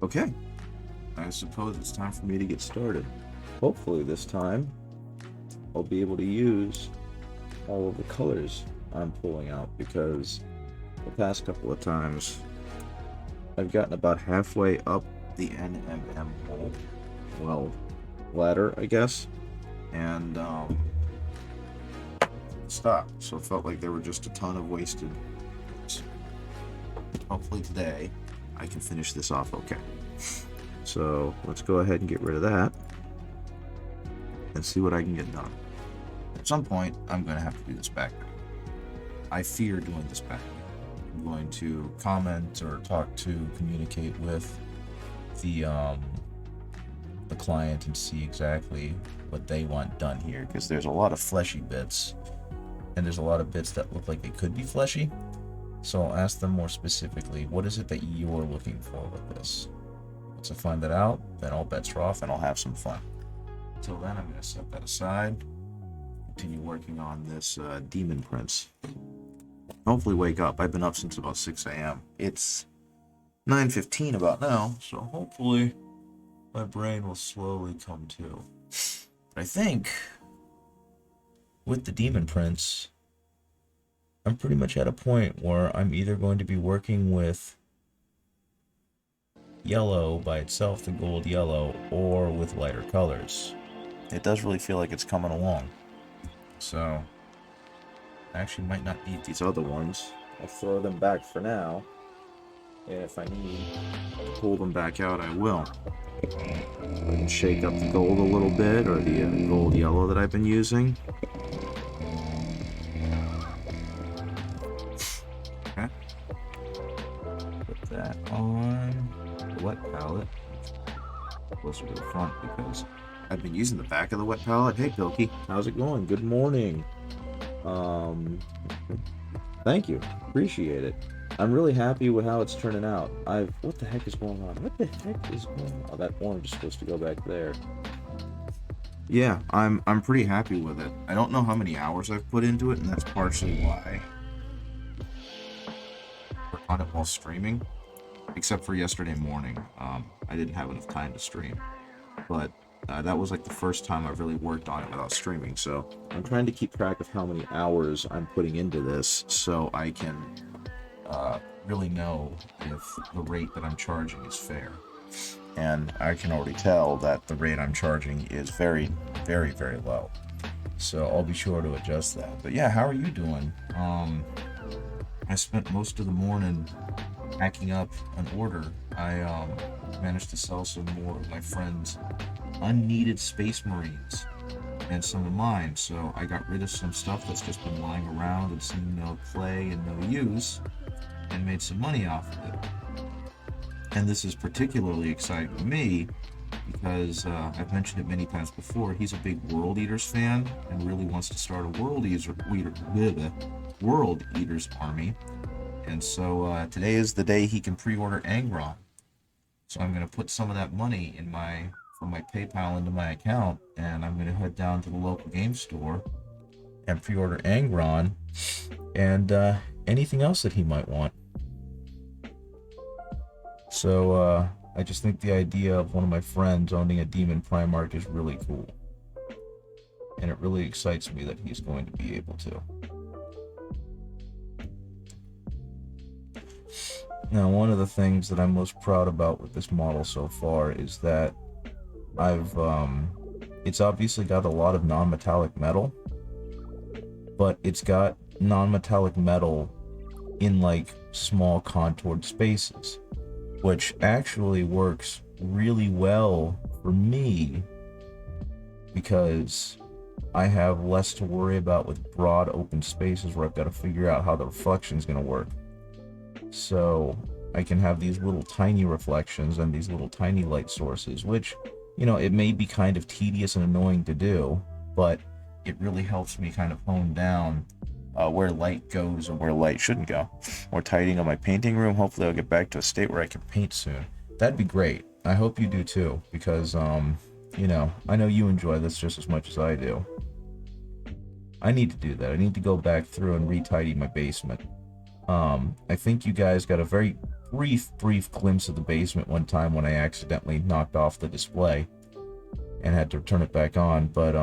Okay, I suppose it's time for me to get started. Hopefully this time I'll be able to use all of the colors I'm pulling out, because the past couple of times I've gotten about halfway up the NMM well, ladder, I guess, and stopped. So it felt like there were just a ton of wasted points. Hopefully today I can finish this off okay. So let's go ahead and get rid of that and see what I can get done. At some point, I'm going to have to do this back. I fear doing this back. I'm going to comment or communicate with the client and see exactly what they want done here, because there's a lot of fleshy bits, and there's a lot of bits that look like they could be fleshy. So I'll ask them more specifically, what is it that you're looking for with this? Once I find that out, then all bets are off and I'll have some fun. Until then, I'm going to set that aside, continue working on this Daemon Prince. Hopefully wake up. I've been up since about 6 a.m. It's 9:15 about now, so hopefully my brain will slowly come to. But I think with the Daemon Prince, I'm pretty much at a point where I'm either going to be working with yellow by itself, the gold yellow, or with lighter colors. It does really feel like it's coming along. So I actually might not need these other ones. I'll throw them back for now. And if I need to pull them back out, I will. And shake up the gold a little bit, or the gold yellow that I've been using. Okay. Put that on the wet palette. Closer to the front, because I've been using the back of the wet palette. Hey, Pilky, how's it going? Good morning. Thank you. Appreciate it. I'm really happy with how it's turning out. What the heck is going on? What the heck is going on? Oh, that orange is supposed to go back there. Yeah, I'm pretty happy with it. I don't know how many hours I've put into it, and that's partially why I worked on it while streaming. Except for yesterday morning. I didn't have enough time to stream. But that was like the first time I've really worked on it without streaming, so I'm trying to keep track of how many hours I'm putting into this so I can really know if the rate that I'm charging is fair. And I can already tell that the rate I'm charging is very, very, very low. So I'll be sure to adjust that. But yeah, how are you doing? I spent most of the morning hacking up an order. I managed to sell some more of my friends' unneeded Space Marines and some of mine, so I got rid of some stuff that's just been lying around and seen no play and no use, and made some money off of it. And this is particularly exciting to me because I've mentioned it many times before. He's a big World Eaters fan and really wants to start a World Eaters army. And so today is the day he can pre-order Angron. So I'm going to put some of that money from my PayPal into my account, and I'm going to head down to the local game store and pre-order Angron and anything else that he might want. So I just think the idea of one of my friends owning a Demon Primarch is really cool. And it really excites me that he's going to be able to. Now, one of the things that I'm most proud about with this model so far is that it's obviously got a lot of non-metallic metal, but it's got non-metallic metal in like small contoured spaces, which actually works really well for me because I have less to worry about with broad open spaces where I've got to figure out how the reflection is going to work. So I can have these little tiny reflections and these little tiny light sources, which, you know, it may be kind of tedious and annoying to do, but it really helps me kind of hone down where light goes and where light shouldn't go. Or tidying up my painting room. Hopefully I'll get back to a state where I can paint soon. That'd be great. I hope you do too, because, you know, I know you enjoy this just as much as I do. I need to do that. I need to go back through and re-tidy my basement. I think you guys got a very brief glimpse of the basement one time when I accidentally knocked off the display and had to turn it back on, but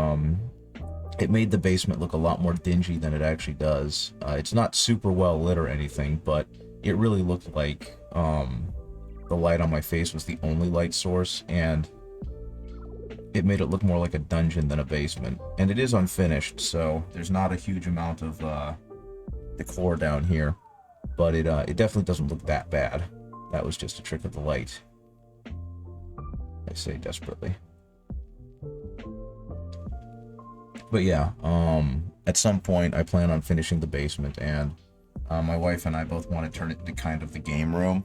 it made the basement look a lot more dingy than it actually does. It's not super well lit or anything, but it really looked like the light on my face was the only light source, and it made it look more like a dungeon than a basement. And it is unfinished, so there's not a huge amount of decor down here, but it definitely doesn't look that bad. That was just a trick of the light, I say desperately. But yeah, at some point I plan on finishing the basement, and my wife and I both want to turn it into kind of the game room,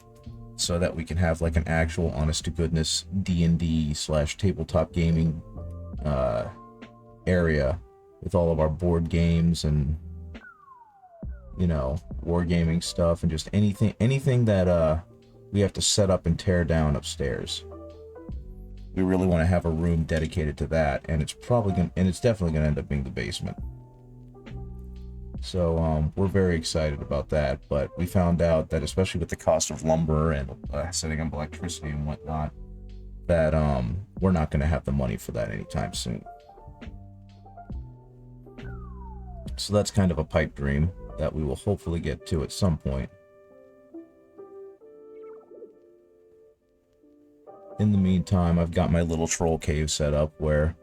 so that we can have like an actual honest-to-goodness D&D / tabletop gaming area with all of our board games and, you know, wargaming stuff and just anything that we have to set up and tear down upstairs. We really want to have a room dedicated to that, and it's definitely gonna end up being the basement. So we're very excited about that, but we found out that, especially with the cost of lumber and setting up electricity and whatnot, that we're not going to have the money for that anytime soon. So that's kind of a pipe dream that we will hopefully get to at some point. In the meantime, I've got my little troll cave set up where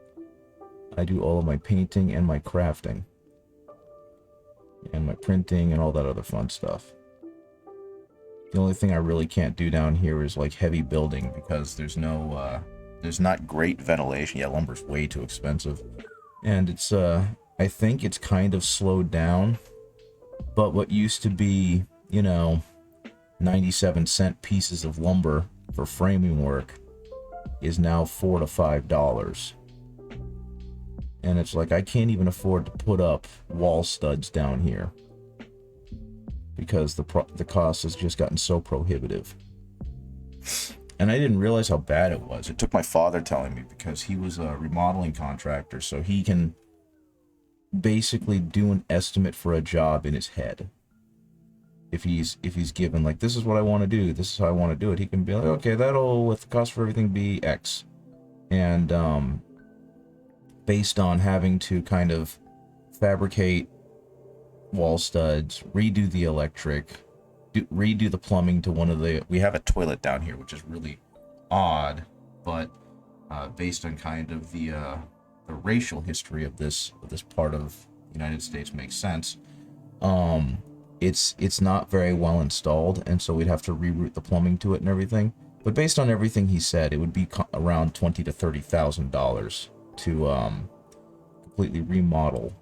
I do all of my painting and my crafting and my printing and all that other fun stuff. The only thing I really can't do down here is like heavy building, because there's not great ventilation. Yeah, lumber's way too expensive, and it's I think it's kind of slowed down, but what used to be, you know, 97-cent pieces of lumber for framing work is now $4 to $5. And it's like, I can't even afford to put up wall studs down here because the cost has just gotten so prohibitive. And I didn't realize how bad it was. It took my father telling me, because he was a remodeling contractor, so he can basically do an estimate for a job in his head. If he's given, like, this is what I want to do, this is how I want to do it, he can be like, okay, that'll, with the cost for everything, be X. And based on having to kind of fabricate wall studs, redo the electric, redo the plumbing to one of the... We have a toilet down here, which is really odd, but based on kind of the racial history of this part of the United States, makes sense. It's not very well installed, and so we'd have to reroute the plumbing to it and everything. But based on everything he said, it would be around $20,000 to $30,000 to completely remodel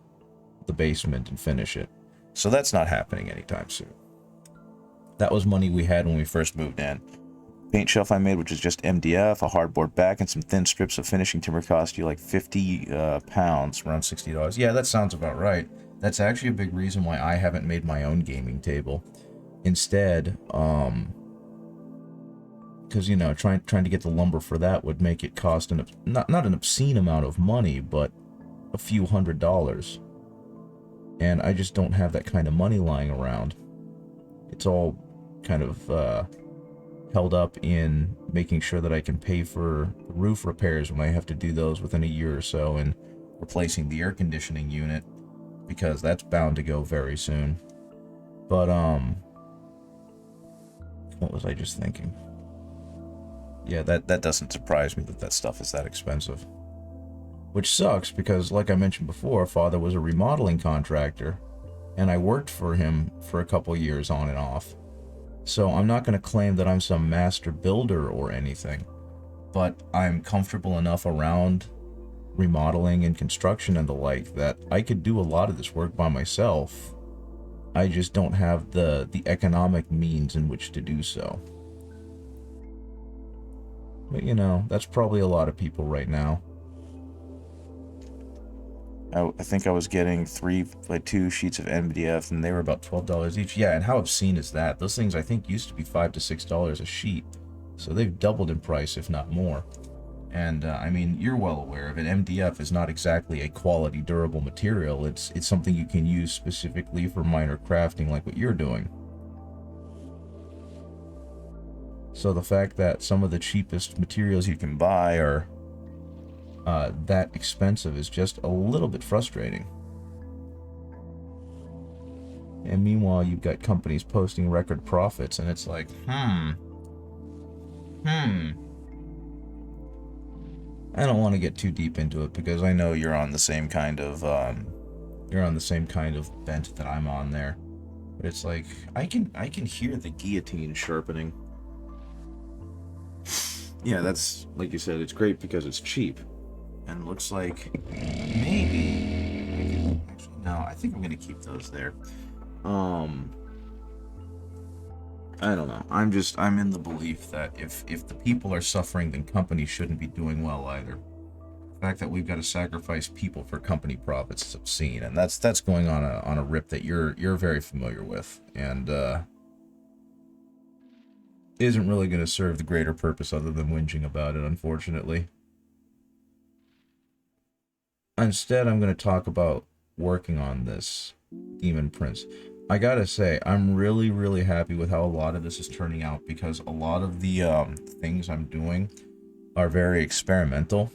the basement and finish it. So that's not happening anytime soon. That was money we had when we first moved in. Paint shelf I made, which is just MDF, a hardboard back, and some thin strips of finishing timber, cost you like 50 pounds, around $60. Yeah, that sounds about right. That's actually a big reason why I haven't made my own gaming table. Instead, because, you know, trying to get the lumber for that would make it cost not an obscene amount of money, but a few $100s. And I just don't have that kind of money lying around. It's all kind of held up in making sure that I can pay for roof repairs when I have to do those within a year or so, and replacing the air conditioning unit, because that's bound to go very soon. But what was I just thinking? Yeah, that doesn't surprise me that stuff is that expensive. Which sucks, because like I mentioned before, Father was a remodeling contractor, and I worked for him for a couple years on and off. So I'm not going to claim that I'm some master builder or anything, but I'm comfortable enough around remodeling and construction and the like that I could do a lot of this work by myself. I just don't have the economic means in which to do so. But, you know, that's probably a lot of people right now. I think I was getting 2 sheets of MDF, and they were about $12 each. Yeah, and how obscene is that? Those things, I think, used to be $5 to $6 a sheet. So they've doubled in price, if not more. And, I mean, you're well aware of it. MDF is not exactly a quality, durable material. It's something you can use specifically for minor crafting like what you're doing. So the fact that some of the cheapest materials you can buy are that expensive is just a little bit frustrating. And meanwhile, you've got companies posting record profits, and it's like, I don't want to get too deep into it because I know you're on the same kind of bent that I'm on there. But it's like I can hear the guillotine sharpening. Yeah, that's like you said. It's great because it's cheap, and it looks like maybe actually no. I think I'm gonna keep those there. I don't know. I'm in the belief that if the people are suffering, then companies shouldn't be doing well either. The fact that we've got to sacrifice people for company profits is obscene, and that's going on a rip that you're very familiar with, and isn't really going to serve the greater purpose other than whinging about it, unfortunately. Instead, I'm going to talk about working on this Daemon Prince. I gotta say, I'm really, really happy with how a lot of this is turning out, because a lot of the things I'm doing are very experimental.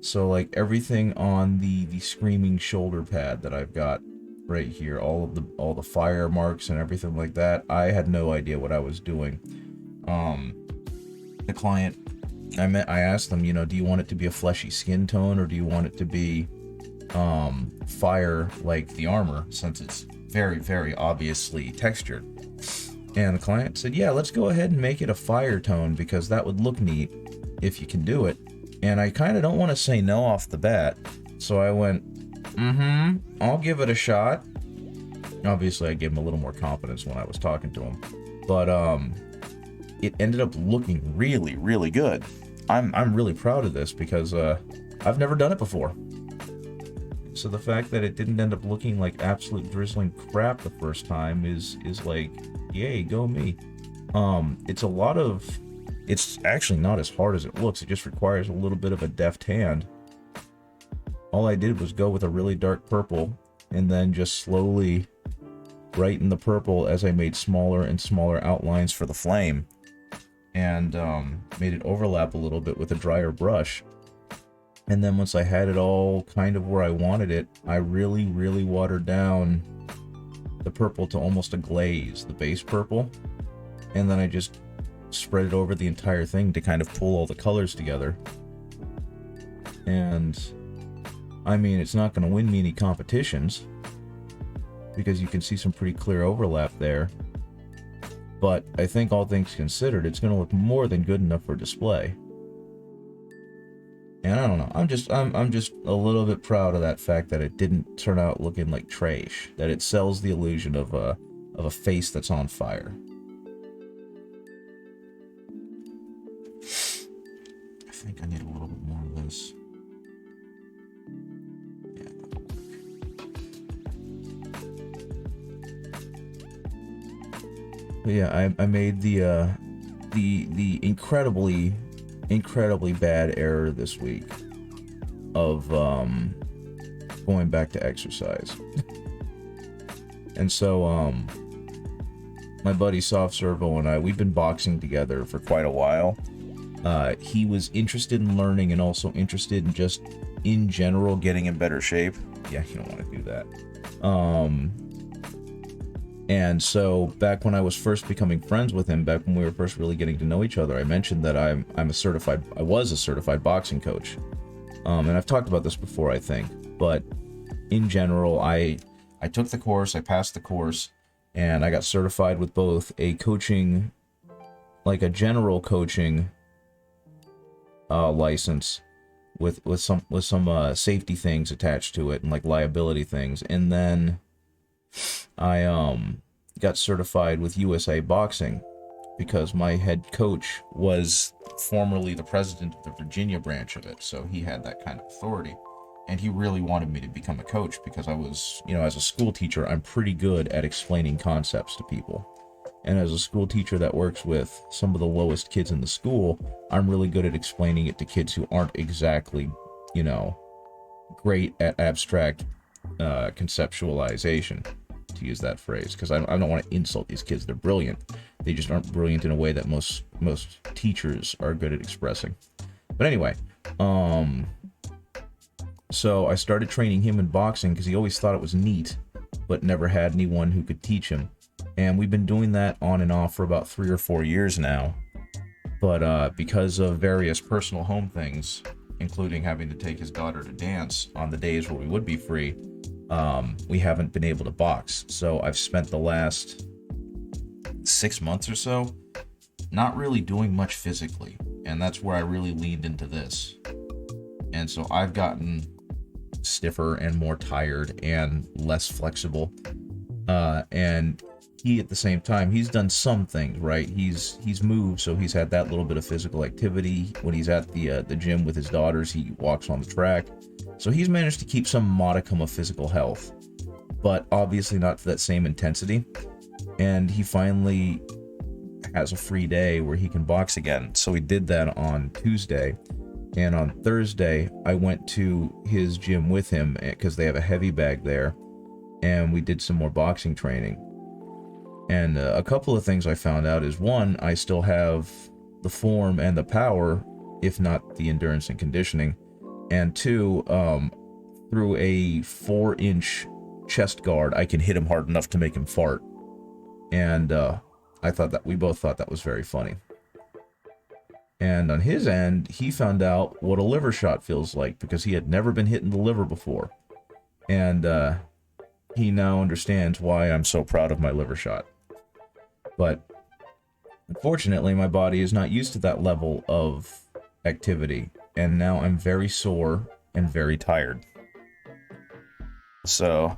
So, like, everything on the screaming shoulder pad that I've got right here, all the fire marks and everything like that, I had no idea what I was doing. The client, I asked them, do you want it to be a fleshy skin tone, or do you want it to be fire like the armor, since it's very, very obviously textured? And the client said, yeah, let's go ahead and make it a fire tone, because that would look neat if you can do it. And I kind of don't want to say no off the bat, so I went, I'll give it a shot. Obviously, I gave him a little more confidence when I was talking to him, but it ended up looking really, really good. I'm really proud of this, because I've never done it before. So the fact that it didn't end up looking like absolute drizzling crap the first time is like, yay, go me. It's actually not as hard as it looks. It just requires a little bit of a deft hand. All I did was go with a really dark purple, and then just slowly brighten the purple as I made smaller and smaller outlines for the flame, and made it overlap a little bit with a drier brush. And then once I had it all kind of where I wanted it, I really, really watered down the purple to almost a glaze, the base purple. And then I just spread it over the entire thing to kind of pull all the colors together. And, I mean, it's not going to win me any competitions, because you can see some pretty clear overlap there. But I think, all things considered, it's going to look more than good enough for display. And I don't know, I'm just a little bit proud of that fact that it didn't turn out looking like trash, that it sells the illusion of a face that's on fire. I think I need a little bit more of this. Yeah, that'll work. But yeah, I made the incredibly bad error this week of going back to exercise. And so my buddy Soft Servo and we've been boxing together for quite a while. He was interested in learning, and also interested in just in general getting in better shape. Yeah, you don't want to do that. And so back when I was first becoming friends with him, back when we were first really getting to know each other, I mentioned that I was a certified boxing coach. And I've talked about this before, I think, but in general, I took the course, I passed the course, and I got certified with both a coaching, like a general coaching license with some safety things attached to it, and like liability things, and then I got certified with USA Boxing, because my head coach was formerly the president of the Virginia branch of it, so he had that kind of authority, and he really wanted me to become a coach, because I was, as a school teacher, I'm pretty good at explaining concepts to people, and as a school teacher that works with some of the lowest kids in the school, I'm really good at explaining it to kids who aren't exactly, great at abstract conceptualization. to use that phrase, because I don't want to insult these kids. They're brilliant. They just aren't brilliant in a way that most teachers are good at expressing. But anyway, so I started training him in boxing because he always thought it was neat, but never had anyone who could teach him. And we've been doing that on and off for about 3 or 4 years now. But because of various personal home things, including having to take his daughter to dance on the days where we would be free, we haven't been able to box. So I've spent the last 6 months or so not really doing much physically, and that's where I really leaned into this. And so I've gotten stiffer and more tired and less flexible, and he, at the same time, he's done some things, right? He's moved, so he's had that little bit of physical activity. When he's at the gym with his daughters, he walks on the track. So he's managed to keep some modicum of physical health, but obviously not to that same intensity. And he finally has a free day where he can box again. So we did that on Tuesday. And on Thursday, I went to his gym with him because they have a heavy bag there. And we did some more boxing training. And a couple of things I found out is, one, I still have the form and the power, if not the endurance and conditioning. And two, through a 4-inch chest guard, I can hit him hard enough to make him fart. And we both thought that was very funny. And on his end, he found out what a liver shot feels like because he had never been hit in the liver before. And he now understands why I'm so proud of my liver shot. But unfortunately, my body is not used to that level of activity, and now I'm very sore and very tired. So,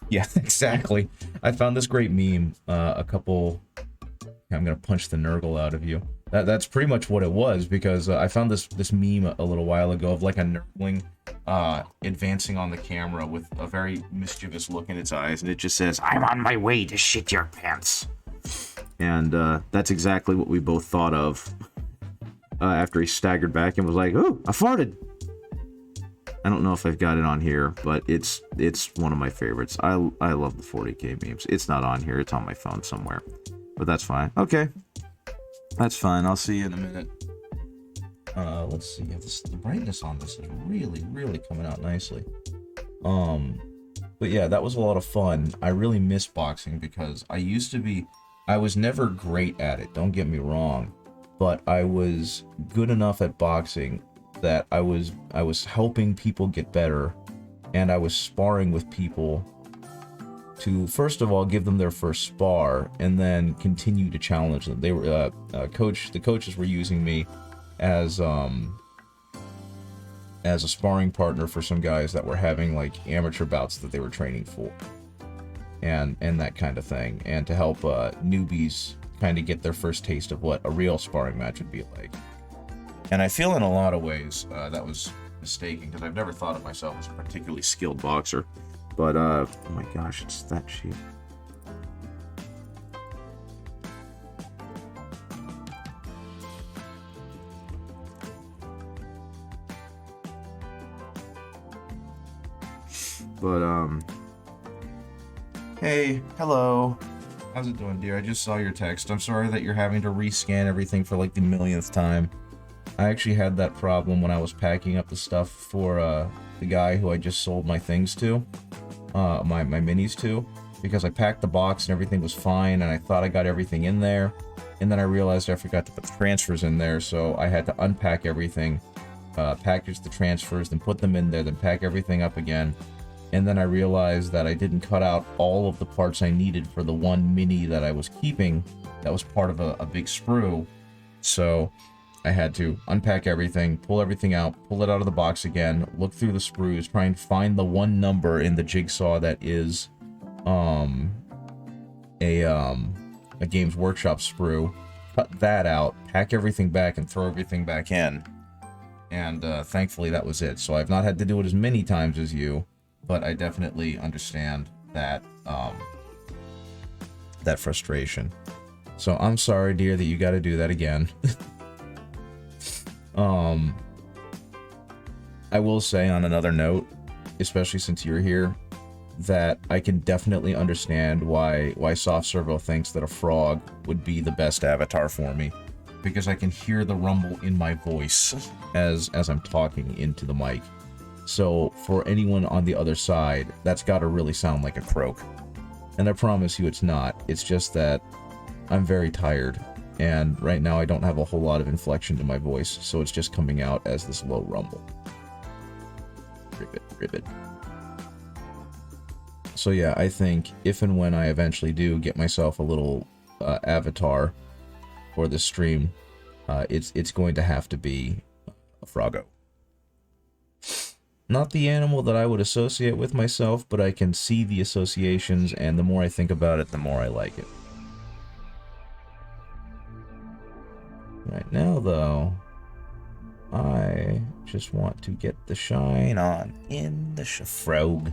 yeah, exactly. I found this great meme, I'm gonna punch the Nurgle out of you. That's pretty much what it was, because I found this meme a little while ago of like a Nurgling advancing on the camera with a very mischievous look in its eyes, and it just says, "I'm on my way to shit your pants." And that's exactly what we both thought of after he staggered back and was like, "Ooh, I farted." I don't know if I've got it on here, but it's one of my favorites. I love the 40k memes. It's not on here. It's on my phone somewhere. But that's fine. Okay. That's fine. I'll see you in a minute. Let's see. The brightness on this is really, really coming out nicely. But yeah, that was a lot of fun. I really miss boxing because I was never great at it, don't get me wrong, but I was good enough at boxing that I was helping people get better, and I was sparring with people to, first of all, give them their first spar, and then continue to challenge them. They were the coaches were using me as a sparring partner for some guys that were having like amateur bouts that they were training for, and that kind of thing, and to help newbies kind of get their first taste of what a real sparring match would be like. And I feel in a lot of ways that was mistaken, because I've never thought of myself as a particularly skilled boxer. But, oh my gosh, it's that cheap. But, hey, hello. How's it doing, dear? I just saw your text. I'm sorry that you're having to rescan everything for like the millionth time. I actually had that problem when I was packing up the stuff for the guy who I just sold my things to, my minis to, because I packed the box and everything was fine, and I thought I got everything in there, and then I realized I forgot to put the transfers in there, so I had to unpack everything, package the transfers, then put them in there, then pack everything up again. And then I realized that I didn't cut out all of the parts I needed for the one mini that I was keeping that was part of a big sprue. So I had to unpack everything, pull everything out, pull it out of the box again, look through the sprues, try and find the one number in the jigsaw that is a Games Workshop sprue, cut that out, pack everything back, and throw everything back in. And thankfully that was it. So I've not had to do it as many times as you, but I definitely understand that that frustration. So I'm sorry, dear, that you got to do that again. I will say on another note, especially since you're here, that I can definitely understand why Soft Servo thinks that a frog would be the best avatar for me, because I can hear the rumble in my voice as I'm talking into the mic. So for anyone on the other side, that's got to really sound like a croak. And I promise you it's not. It's just that I'm very tired, and right now I don't have a whole lot of inflection to my voice, so it's just coming out as this low rumble. Ribbit, ribbit. So yeah, I think if and when I eventually do get myself a little avatar for this stream, it's going to have to be a froggo. Not the animal that I would associate with myself, but I can see the associations, and the more I think about it, the more I like it. Right now, though, I just want to get the shine on in the frog.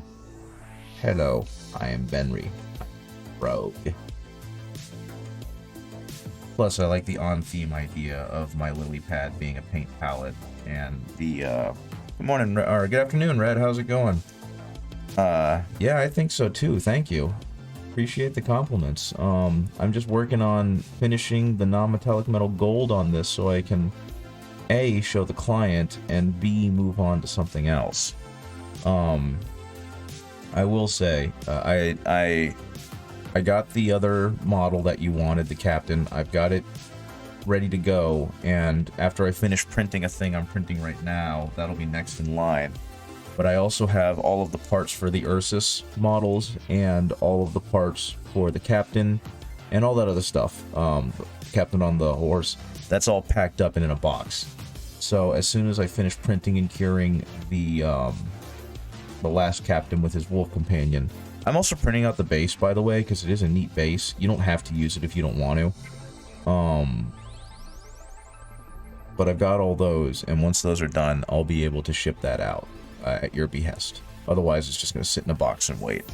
Hello, I am Benry. Frog. Plus, I like the on-theme idea of my lily pad being a paint palette, and the, good morning, or good afternoon, Red. How's it going? Yeah, I think so too. Thank you. Appreciate the compliments. I'm just working on finishing the non-metallic metal gold on this so I can A, show the client, and B, move on to something else. I will say, I got the other model that you wanted, the captain. I've got it ready to go, and after I finish printing a thing I'm printing right now, that'll be next in line. But I also have all of the parts for the Ursus models, and all of the parts for the captain, and all that other stuff. The captain on the horse, that's all packed up and in a box. So as soon as I finish printing and curing the last captain with his wolf companion, I'm also printing out the base, by the way, because it is a neat base. You don't have to use it if you don't want to. But I've got all those, and once those are done, I'll be able to ship that out at your behest. Otherwise, it's just going to sit in a box and wait.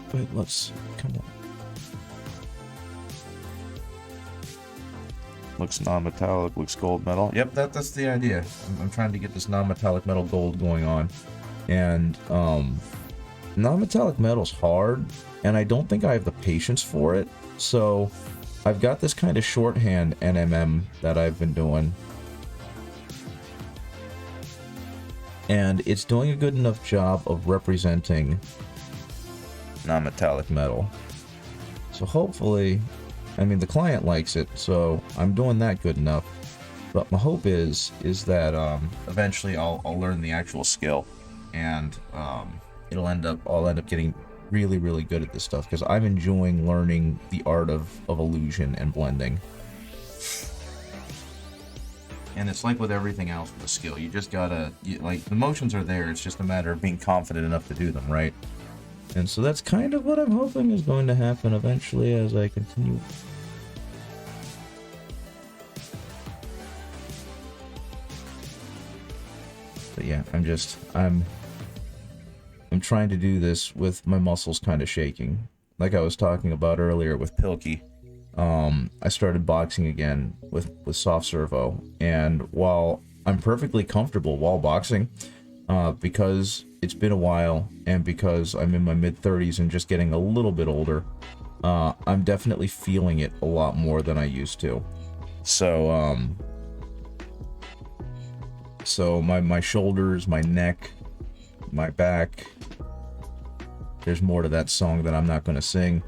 But let's... come on. Looks non-metallic, looks gold metal. Yep, that's the idea. I'm trying to get this non-metallic metal gold going on. And, non-metallic metal's hard, and I don't think I have the patience for it. So, I've got this kind of shorthand NMM that I've been doing. And it's doing a good enough job of representing non-metallic metal. So hopefully, I mean, the client likes it, so I'm doing that good enough. But my hope is that eventually I'll learn the actual skill, and I'll end up getting really, really good at this stuff, because I'm enjoying learning the art of illusion and blending. And it's like with everything else with a skill, you just gotta, like, the motions are there, it's just a matter of being confident enough to do them, right? And so that's kind of what I'm hoping is going to happen eventually as I continue. But yeah, I'm trying to do this with my muscles kind of shaking. Like I was talking about earlier with Pilkey. I started boxing again with Soft Servo, and while I'm perfectly comfortable while boxing, because it's been a while, and because I'm in my mid-30s and just getting a little bit older, I'm definitely feeling it a lot more than I used to. So, my shoulders, my neck, my back, there's more to that song that I'm not going to sing.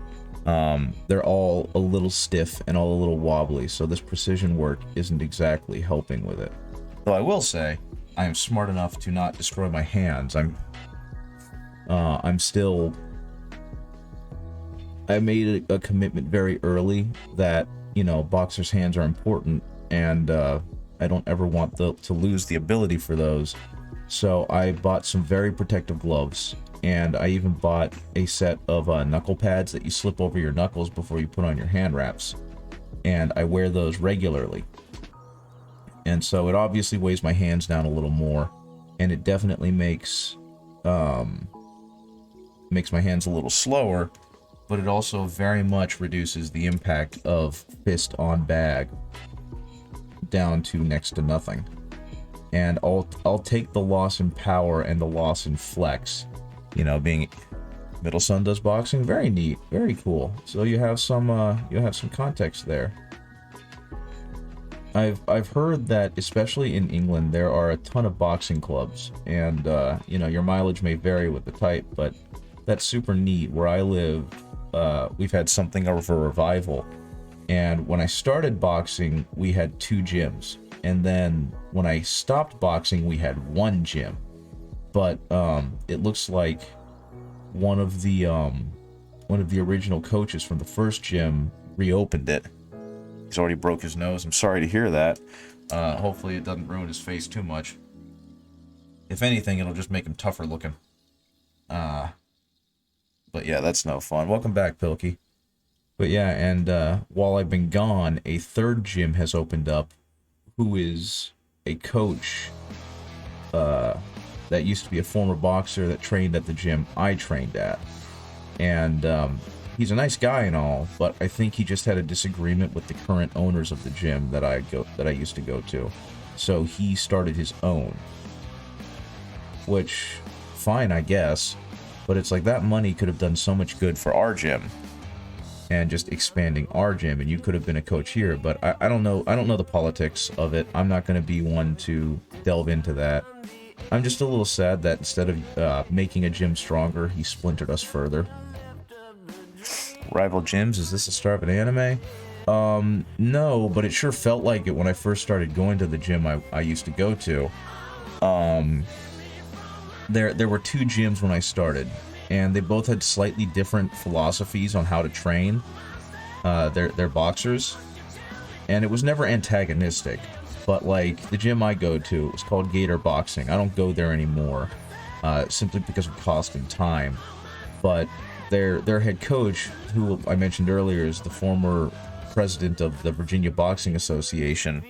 They're all a little stiff and all a little wobbly, so this precision work isn't exactly helping with it. Though I will say, I am smart enough to not destroy my hands. I made a commitment very early that, you know, boxers' hands are important, and I don't ever want to lose the ability for those. So I bought some very protective gloves, and I even bought a set of knuckle pads that you slip over your knuckles before you put on your hand wraps. And I wear those regularly. And so it obviously weighs my hands down a little more, and it definitely makes my hands a little slower, but it also very much reduces the impact of fist on bag down to next to nothing. and I'll take the loss in power and the loss in flex. You know, being middle son does boxing, very neat, very cool. So you have some context there. I've heard that, especially in England, there are a ton of boxing clubs, and you know, your mileage may vary with the type, but that's super neat. Where I live, we've had something of a revival, and when I started boxing, we had 2 gyms, and then when I stopped boxing, we had 1 gym. But it looks like one of the original coaches from the first gym reopened it. He's already broke his nose. I'm sorry to hear that. Hopefully it doesn't ruin his face too much. If anything, it'll just make him tougher looking. But yeah, that's no fun. Welcome back, Pilkey. But yeah, and while I've been gone, a 3rd gym has opened up, who is a coach that used to be a former boxer that trained at the gym I trained at. And he's a nice guy and all, but I think he just had a disagreement with the current owners of the gym that I used to go to. So he started his own. Which, fine, I guess. But it's like that money could have done so much good for our gym. And just expanding our gym, and you could have been a coach here, but I don't know the politics of it. I'm not going to be one to delve into that. I'm just a little sad that instead of making a gym stronger, he splintered us further. Rival gyms, is this the start of an anime? No, but it sure felt like it when I first started going to the gym I used to go to. There were 2 gyms when I started, and they both had slightly different philosophies on how to train their boxers, and it was never antagonistic. But like the gym I go to, it's called Gator Boxing. I don't go there anymore, simply because of cost and time. But their head coach, who I mentioned earlier, is the former president of the Virginia Boxing Association.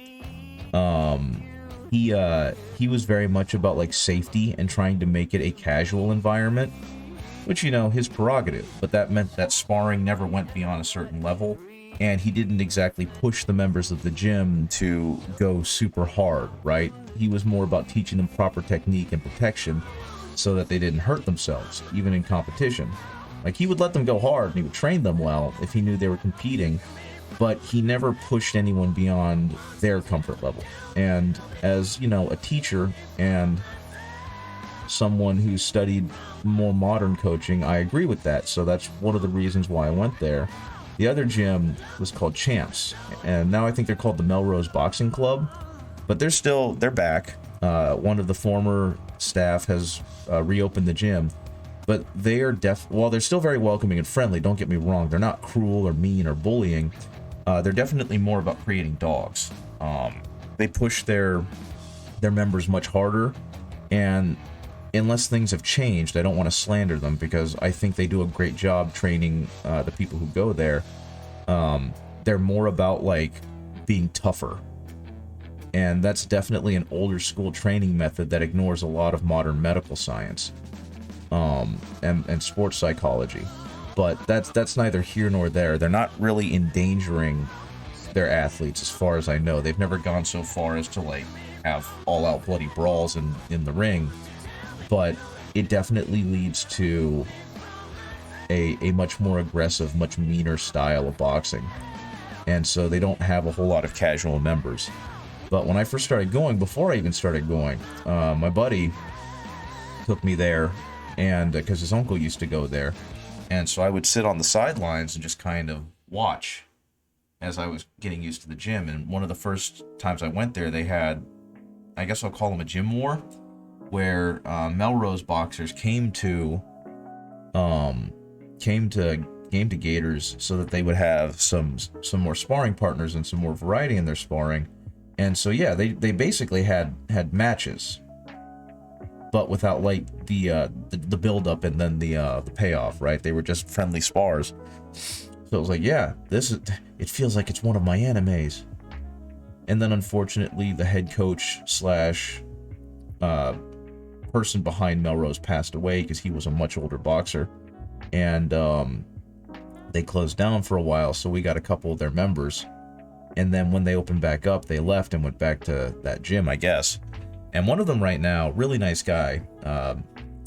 He was very much about like safety and trying to make it a casual environment, which, you know, his prerogative, but that meant that sparring never went beyond a certain level, and he didn't exactly push the members of the gym to go super hard, right? He was more about teaching them proper technique and protection so that they didn't hurt themselves, even in competition. Like, he would let them go hard and he would train them well if he knew they were competing, but he never pushed anyone beyond their comfort level. And as, you know, a teacher and someone who studied more modern coaching, I agree with that. So that's one of the reasons why I went there. The other gym was called Champs, and now I think they're called the Melrose Boxing Club, but they're back. One of the former staff has reopened the gym, but they are while they're still very welcoming and friendly, don't get me wrong, they're not cruel or mean or bullying. They're definitely more about creating dogs. They push their members much harder, and unless things have changed, I don't want to slander them because I think they do a great job training the people who go there. They're more about like being tougher, and that's definitely an older school training method that ignores a lot of modern medical science and sports psychology. But that's neither here nor there. They're not really endangering their athletes, as far as I know. They've never gone so far as to like have all-out bloody brawls in the ring. But it definitely leads to a much more aggressive, much meaner style of boxing. And so they don't have a whole lot of casual members. But when I first started going, before I even started going, my buddy took me there, and because his uncle used to go there. And so I would sit on the sidelines and just kind of watch as I was getting used to the gym. And one of the first times I went there, they had, I guess I'll call them a gym war, where Melrose boxers came to Gators so that they would have some more sparring partners and some more variety in their sparring. And so yeah, they basically had matches, but without like the build up and then the payoff, right? They were just friendly spars. So it was like, yeah, it feels like it's one of my animes. And then unfortunately, the head coach slash person behind Melrose passed away because he was a much older boxer, and they closed down for a while, so we got a couple of their members. And then when they opened back up, they left and went back to that gym, I guess. And one of them right now, really nice guy.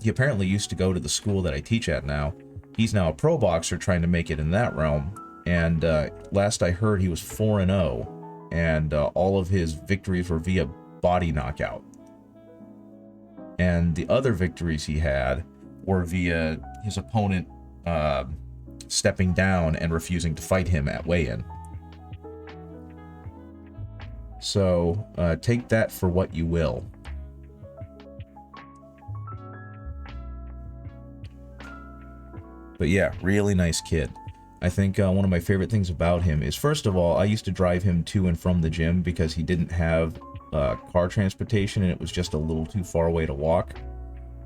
He apparently used to go to the school that I teach at now. He's now a pro boxer trying to make it in that realm. And last I heard, he was 4-0, and all of his victories were via body knockout. And the other victories he had were via his opponent stepping down and refusing to fight him at weigh-in. So take that for what you will. But yeah, really nice kid. I think one of my favorite things about him is, first of all, I used to drive him to and from the gym because he didn't have car transportation and it was just a little too far away to walk.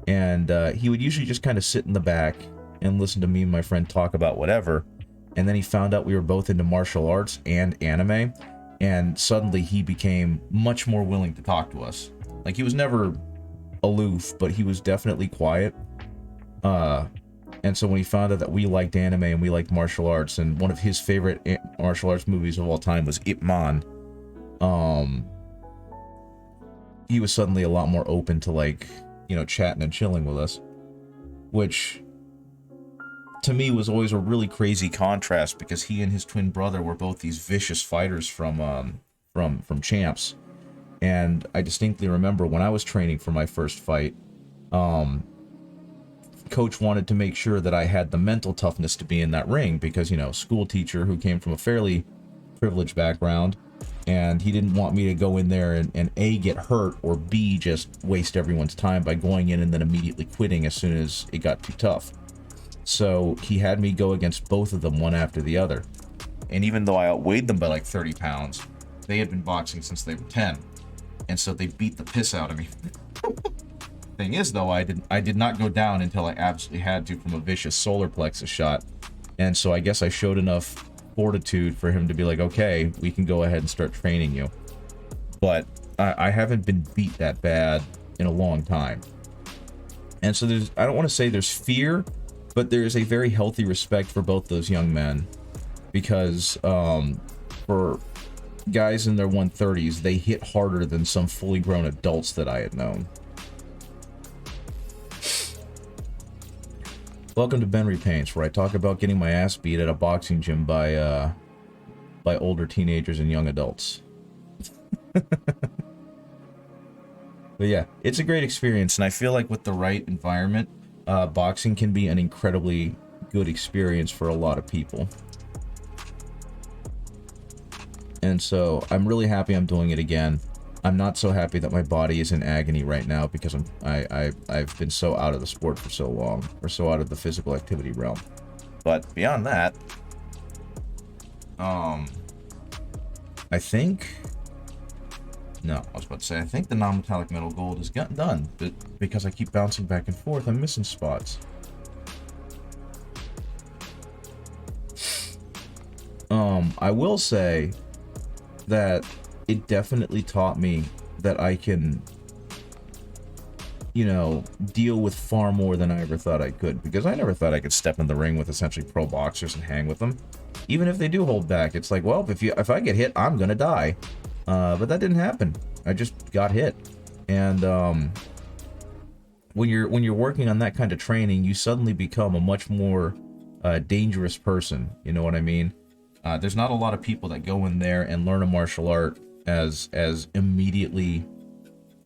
And he would usually just kind of sit in the back and listen to me and my friend talk about whatever. And then he found out we were both into martial arts and anime. And suddenly he became much more willing to talk to us. Like, he was never aloof, but he was definitely quiet. And so when he found out that we liked anime and we liked martial arts, and one of his favorite martial arts movies of all time was Ip Man, he was suddenly a lot more open to, like, you know, chatting and chilling with us, which to me was always a really crazy contrast, because he and his twin brother were both these vicious fighters from champs. And I distinctly remember when I was training for my first fight, coach wanted to make sure that I had the mental toughness to be in that ring, because, you know, school teacher who came from a fairly privileged background, and he didn't want me to go in there and A, get hurt, or B, just waste everyone's time by going in and then immediately quitting as soon as it got too tough. So he had me go against both of them one after the other. And even though I outweighed them by like 30 pounds, they had been boxing since they were 10. And so they beat the piss out of me. Thing is, though, I did not go down until I absolutely had to from a vicious solar plexus shot. And so I guess I showed enough fortitude for him to be like, okay, we can go ahead and start training you. But I haven't been beat that bad in a long time. And so I don't want to say there's fear, but there is a very healthy respect for both those young men. Because for guys in their 130s, they hit harder than some fully grown adults that I had known. Welcome to Ben Repaints, where I talk about getting my ass beat at a boxing gym by older teenagers and young adults. But yeah, it's a great experience, and I feel like with the right environment, boxing can be an incredibly good experience for a lot of people. And so I'm really happy I'm doing it again. I'm not so happy that my body is in agony right now, because I've been so out of the sport for so long, or so out of the physical activity realm. But beyond that, I think, no, I was about to say, I think the non-metallic metal gold has gotten done, but because I keep bouncing back and forth, I'm missing spots. I will say that it definitely taught me that I can, you know, deal with far more than I ever thought I could, because I never thought I could step in the ring with essentially pro boxers and hang with them. Even if they do hold back, it's like, well, if I get hit, I'm gonna die. But that didn't happen. I just got hit. And when you're working on that kind of training, you suddenly become a much more dangerous person. You know what I mean? There's not a lot of people that go in there and learn a martial art as immediately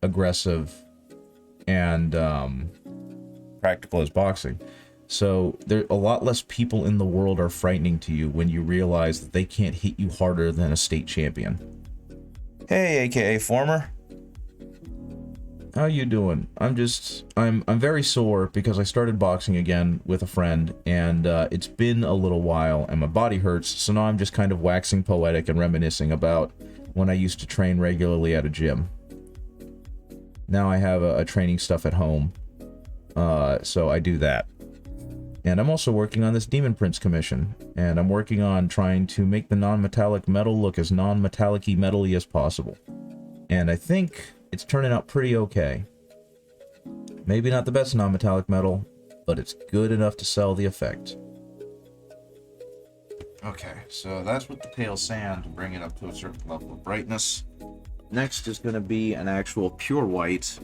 aggressive and practical as boxing. So there, a lot less people in the world are frightening to you when you realize that they can't hit you harder than a state champion. Hey, aka former. How you doing? I'm very sore because I started boxing again with a friend, and it's been a little while and my body hurts, so now I'm just kind of waxing poetic and reminiscing about when I used to train regularly at a gym. Now I have a training stuff at home, so I do that. And I'm also working on this Daemon Prince commission, and I'm working on trying to make the non-metallic metal look as non-metallic-y metal-y as possible. And I think it's turning out pretty okay. Maybe not the best non-metallic metal, but it's good enough to sell the effect. Okay, so that's with the pale sand to bring it up to a certain level of brightness. next is going to be an actual pure white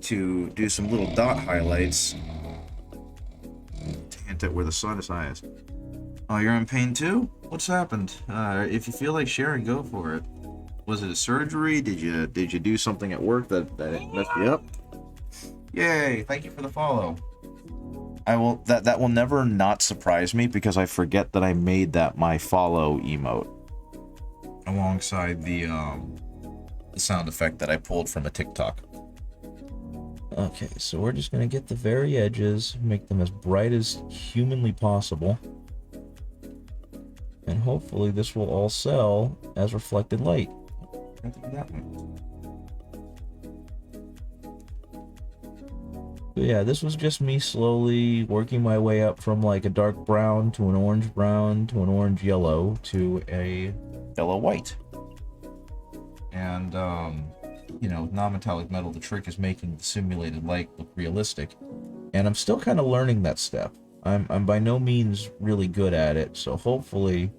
to do some little dot highlights to hint at where the sun is highest. Oh, you're in pain too? What's happened? If you feel like sharing, go for it. Was it a surgery? Did you do something at work that messed you up? Yay! Thank you for the follow. That will never not surprise me because I forget that I made that my follow emote alongside the sound effect that I pulled from a TikTok. Okay, so we're just gonna get the very edges, make them as bright as humanly possible. And hopefully this will all sell as reflected light. That one. So yeah, this was just me slowly working my way up from like a dark brown to an orange brown to an orange yellow to a Yellow white. And you know, non-metallic metal, the trick is making the simulated light look realistic. and I'm still kind of learning that step. I'm by no means really good at it, so hopefully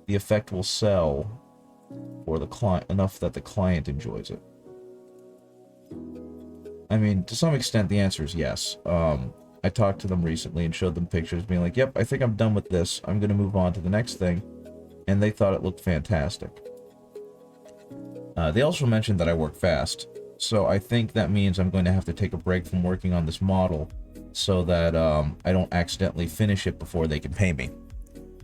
the effect will sell for the client enough that the client enjoys it. I mean, to some extent, the answer is yes. I talked to them recently and showed them pictures, being like, yep, I think I'm done with this. I'm going to move on to the next thing. And they thought it looked fantastic. They also mentioned that I work fast. So I think that means I'm going to have to take a break from working on this model so that I don't accidentally finish it before they can pay me.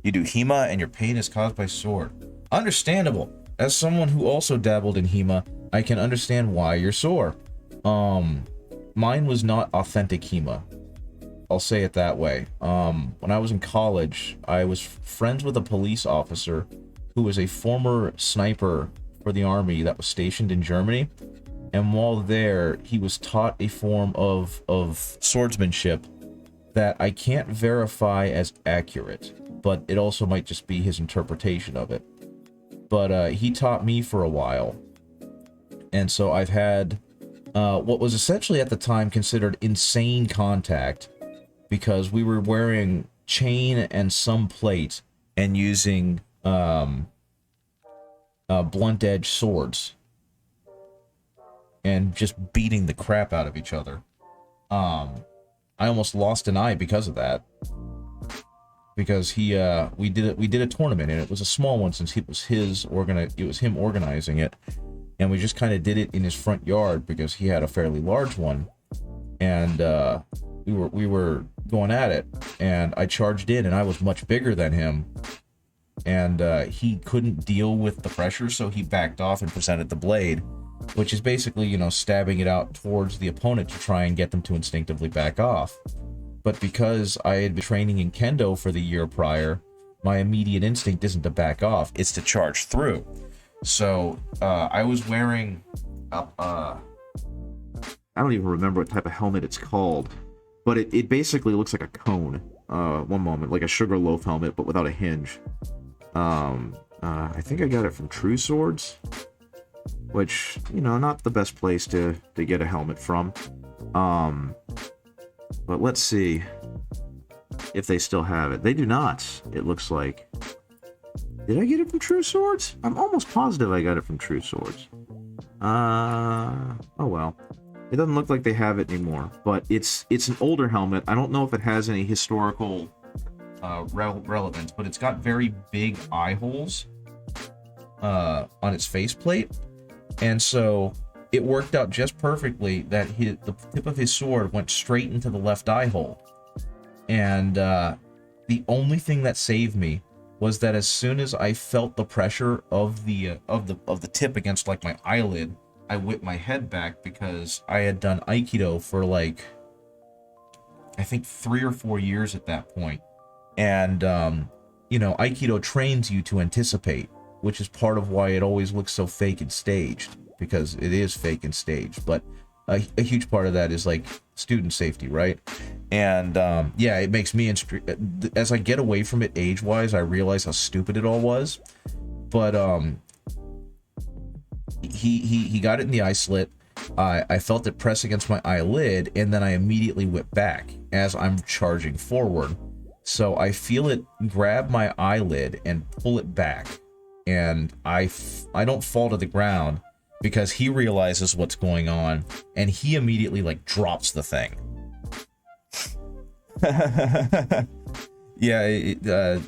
You do HEMA and your pain is caused by sword. Understandable. As someone who also dabbled in HEMA, I can understand why you're sore. Mine was not authentic HEMA. I'll say it that way. When I was in college, I was friends with a police officer who was a former sniper for the army that was stationed in Germany. And while there, he was taught a form of swordsmanship that I can't verify as accurate, but it also might just be his interpretation of it. But he taught me for a while. And so I've had what was essentially at the time considered insane contact, because we were wearing chain and some plate and using blunt edge swords and just beating the crap out of each other. I almost lost an eye because of that, because we did a tournament, and it was a small one since it was him organizing it, and we just kind of did it in his front yard because he had a fairly large one, and we were going at it, and I charged in, and I was much bigger than him, and he couldn't deal with the pressure, so he backed off and presented the blade, which is basically, you know, stabbing it out towards the opponent to try and get them to instinctively back off. But because I had been training in kendo for the year prior, my immediate instinct isn't to back off, it's to charge through. So I was wearing I don't even remember what type of helmet it's called, but it basically looks like a cone. One moment, like a sugar loaf helmet, but without a hinge. I think I got it from True Swords, which, you know, not the best place to get a helmet from. But let's see if they still have it. They do not, it looks like. Did I get it from True Swords? I'm almost positive I got it from True Swords. Oh well. It doesn't look like they have it anymore, but it's an older helmet. I don't know if it has any historical relevance, but it's got very big eye holes on its faceplate, and so it worked out just perfectly that the tip of his sword went straight into the left eye hole. And the only thing that saved me was that as soon as I felt the pressure of the tip against like my eyelid, I whipped my head back, because I had done Aikido for like, I think 3 or 4 years at that point. And you know, Aikido trains you to anticipate, which is part of why it always looks so fake and staged, because it is fake and staged. But a huge part of that is like student safety, right? And yeah, it makes me, as I get away from it age-wise, I realize how stupid it all was. But he got it in the eye slit. I felt it press against my eyelid, and then I immediately whipped back as I'm charging forward. So I feel it grab my eyelid and pull it back, and I don't fall to the ground, because he realizes what's going on, and he immediately, like, drops the thing. Yeah,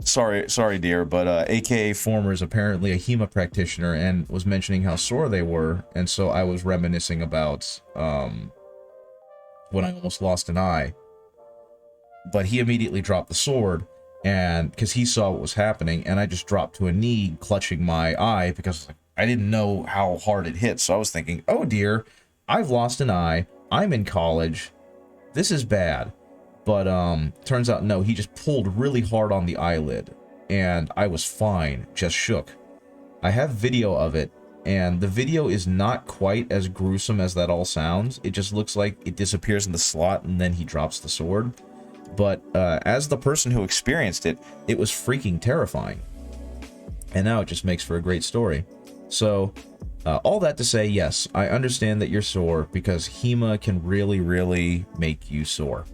sorry, dear, but AKA Former is apparently a HEMA practitioner and was mentioning how sore they were, and so I was reminiscing about when I almost lost an eye. But he immediately dropped the sword, and because he saw what was happening, and I just dropped to a knee, clutching my eye because I didn't know how hard it hit. So I was thinking, oh dear, I've lost an eye. I'm in college. This is bad. But turns out no, he just pulled really hard on the eyelid, and I was fine, just shook. I have video of it, and the video is not quite as gruesome as that all sounds. It just looks like it disappears in the slot, and then he drops the sword. But as the person who experienced it, it was freaking terrifying. And now it just makes for a great story. So, all that to say, yes, I understand that you're sore, because HEMA can really, really make you sore.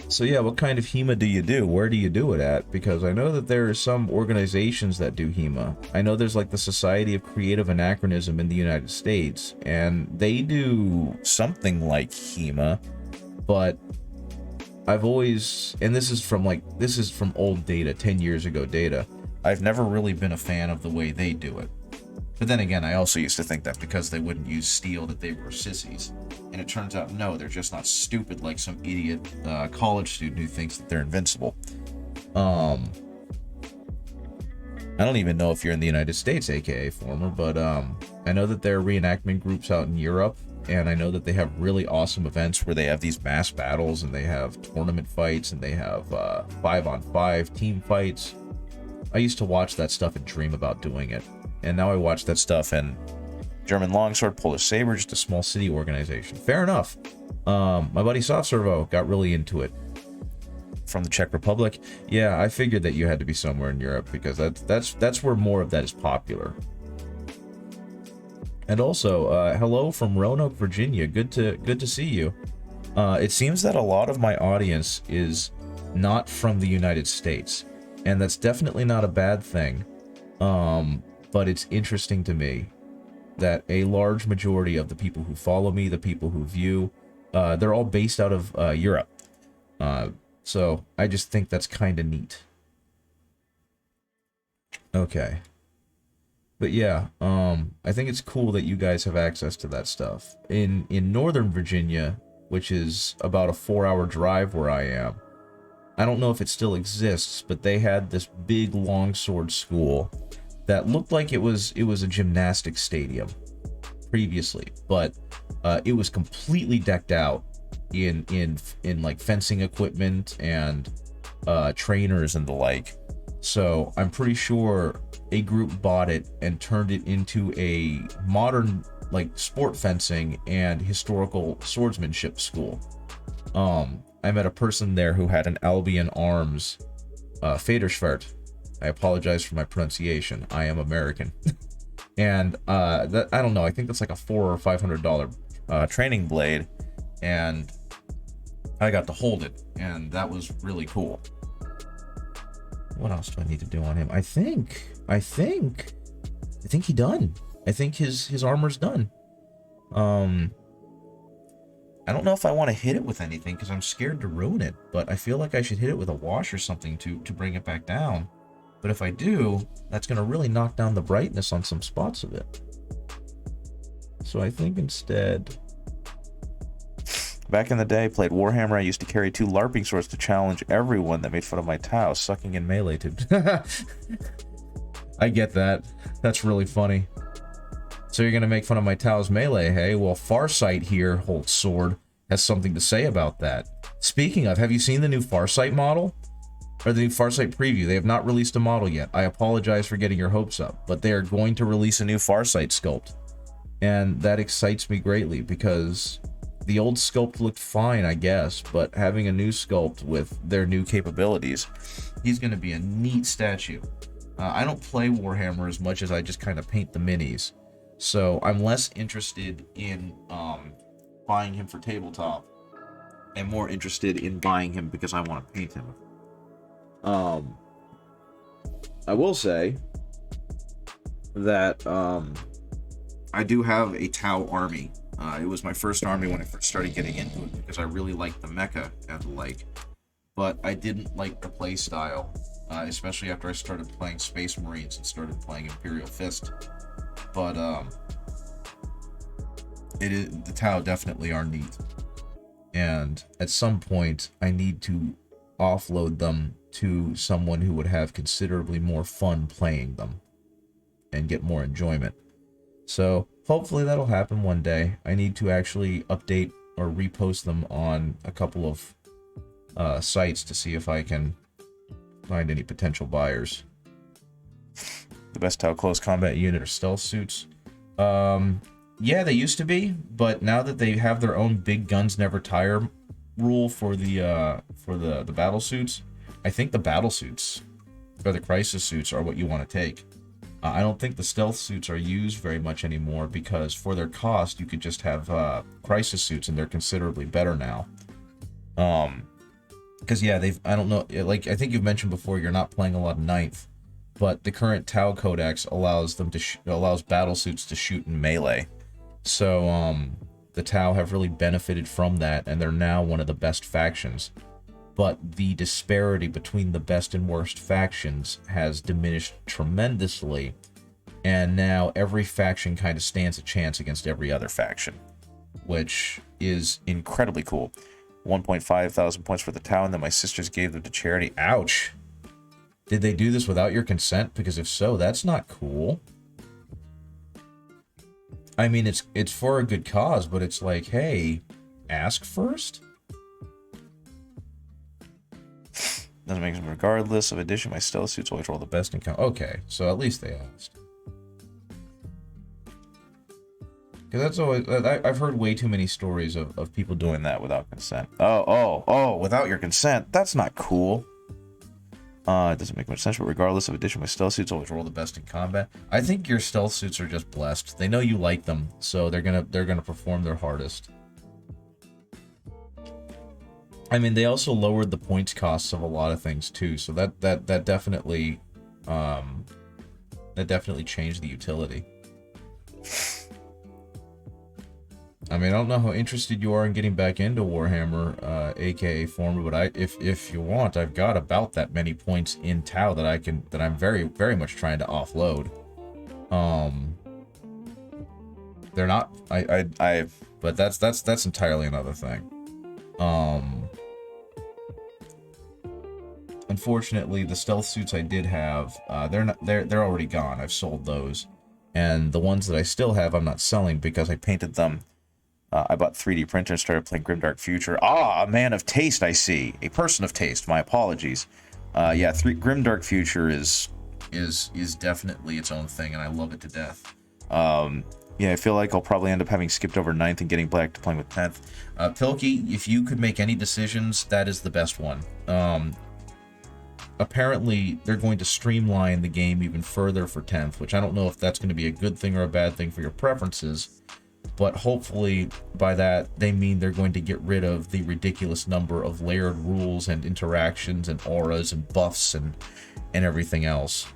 So yeah, what kind of HEMA do you do? Where do you do it at? Because I know that there are some organizations that do HEMA. I know there's like the Society of Creative Anachronism in the United States, and they do something like HEMA, but I've always, and this is from old data, 10 years ago data, I've never really been a fan of the way they do it. But then again, I also used to think that because they wouldn't use steel that they were sissies. And it turns out, no, they're just not stupid like some idiot college student who thinks that they're invincible. I don't even know if you're in the United States, aka Former, but I know that there are reenactment groups out in Europe, and I know that they have really awesome events where they have these mass battles, and they have tournament fights, and they have 5-on-5 team fights. I used to watch that stuff and dream about doing it. And now I watch that stuff, and German Longsword, Polish Saber, just a small city organization. Fair enough. My buddy Soft Servo got really into it. From the Czech Republic. Yeah, I figured that you had to be somewhere in Europe, because that's where more of that is popular. And also, hello from Roanoke, Virginia. Good to see you. It seems that a lot of my audience is not from the United States, and that's definitely not a bad thing. But it's interesting to me that a large majority of the people who follow me, the people who view, they're all based out of Europe. So I just think that's kind of neat. Okay. But yeah, I think it's cool that you guys have access to that stuff. In Northern Virginia, which is about a 4-hour drive where I am, I don't know if it still exists, but they had this big longsword school that looked like it was a gymnastics stadium previously, but it was completely decked out in like fencing equipment and trainers and the like. So I'm pretty sure a group bought it and turned it into a modern like sport fencing and historical swordsmanship school. I met a person there who had an Albion Arms Federschwert. I apologize for my pronunciation. I am American. And that, I don't know, I think that's like a $400 or $500 training blade, and I got to hold it, and that was really cool. What else do I need to do on him? I think he done. I think his armor's done. I don't know if I want to hit it with anything because I'm scared to ruin it, but I feel like I should hit it with a wash or something to bring it back down. But if I do, that's going to really knock down the brightness on some spots of it. So I think instead... Back in the day, played Warhammer, I used to carry 2 LARPing swords to challenge everyone that made fun of my Tau, sucking in melee to... I get that. That's really funny. So you're going to make fun of my Tau's melee, hey? Well, Farsight here, holds sword, has something to say about that. Speaking of, have you seen the new Farsight model? Or the new Farsight preview? They have not released a model yet. I apologize for getting your hopes up, but they are going to release a new Farsight sculpt. And that excites me greatly, because the old sculpt looked fine, I guess, but having a new sculpt with their new capabilities, he's going to be a neat statue. I don't play Warhammer as much as I just kind of paint the minis. So I'm less interested in buying him for tabletop. I'm more interested in buying him because I want to paint him. I will say that I do have a Tau army. It was my first army when I first started getting into it because I really liked the mecha and the like. But I didn't like the play style, especially after I started playing Space Marines and started playing Imperial Fist. But the Tau definitely are neat. And at some point, I need to offload them to someone who would have considerably more fun playing them and get more enjoyment. So hopefully that'll happen one day. I need to actually update or repost them on a couple of sites to see if I can find any potential buyers. The best Tau close combat unit are stealth suits. Yeah, they used to be, but now that they have their own big guns never tire rule for the battle suits, I think the battle suits or the crisis suits are what you want to take. I don't think the stealth suits are used very much anymore because for their cost, you could just have crisis suits and they're considerably better now. Because yeah, I don't know, like I think you've mentioned before, you're not playing a lot of ninth, but the current Tau Codex allows them to allows battle suits to shoot in melee. So the Tau have really benefited from that, and they're now one of the best factions. But the disparity between the best and worst factions has diminished tremendously, and now every faction kind of stands a chance against every other faction, which is incredibly cool. 1.5 thousand points for the Tau, and then my sisters gave them to charity. Ouch! Did they do this without your consent? Because if so, that's not cool. I mean, it's for a good cause, but it's like, hey, ask first? Doesn't make sense. Regardless of addition, my stealth suits always roll the best in count. Okay, so at least they asked. Because that's always... I've heard way too many stories of people doing that without consent. Oh, without your consent? That's not cool. It doesn't make much sense, but regardless of addition, my stealth suits always roll the best in combat. I think your stealth suits are just blessed. They know you like them, so they're gonna perform their hardest. I mean, they also lowered the points costs of a lot of things too, so that definitely changed the utility. I mean, I don't know how interested you are in getting back into Warhammer, aka Former, but if you want, I've got about that many points in Tau that I'm very, very much trying to offload. They're not, but that's entirely another thing. Unfortunately, the stealth suits I did have, they're already gone. I've sold those, and the ones that I still have, I'm not selling because I painted them. I bought 3D printer and started playing Grimdark Future. Ah, a man of taste, I see. A person of taste. My apologies. Yeah, Grimdark Future is definitely its own thing, and I love it to death. Yeah, I feel like I'll probably end up having skipped over 9th and getting back to playing with 10th. Pilkey, if you could make any decisions, that is the best one. Apparently, they're going to streamline the game even further for 10th, which I don't know if that's going to be a good thing or a bad thing for your preferences. But hopefully, by that, they mean they're going to get rid of the ridiculous number of layered rules and interactions and auras and buffs and everything else.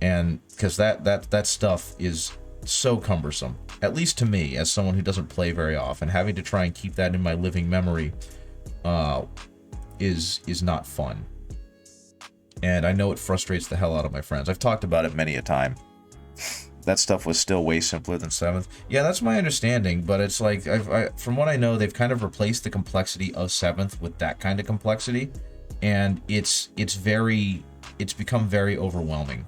And because that stuff is so cumbersome, at least to me, as someone who doesn't play very often. Having to try and keep that in my living memory is not fun. And I know it frustrates the hell out of my friends. I've talked about it many a time. That stuff was still way simpler than 7th. Yeah, that's my understanding, but it's like, from what I know, they've kind of replaced the complexity of 7th with that kind of complexity, and it's become very overwhelming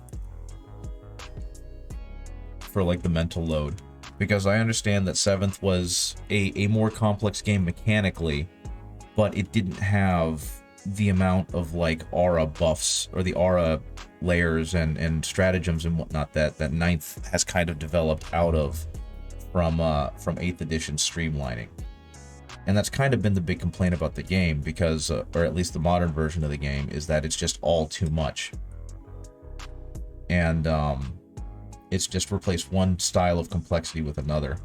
for like the mental load. Because I understand that 7th was a more complex game mechanically, but it didn't have the amount of like aura buffs or the aura layers and stratagems and whatnot that 9th has kind of developed out of from 8th edition streamlining. And that's kind of been the big complaint about the game, because or at least the modern version of the game, is that it's just all too much. And it's just replaced one style of complexity with another.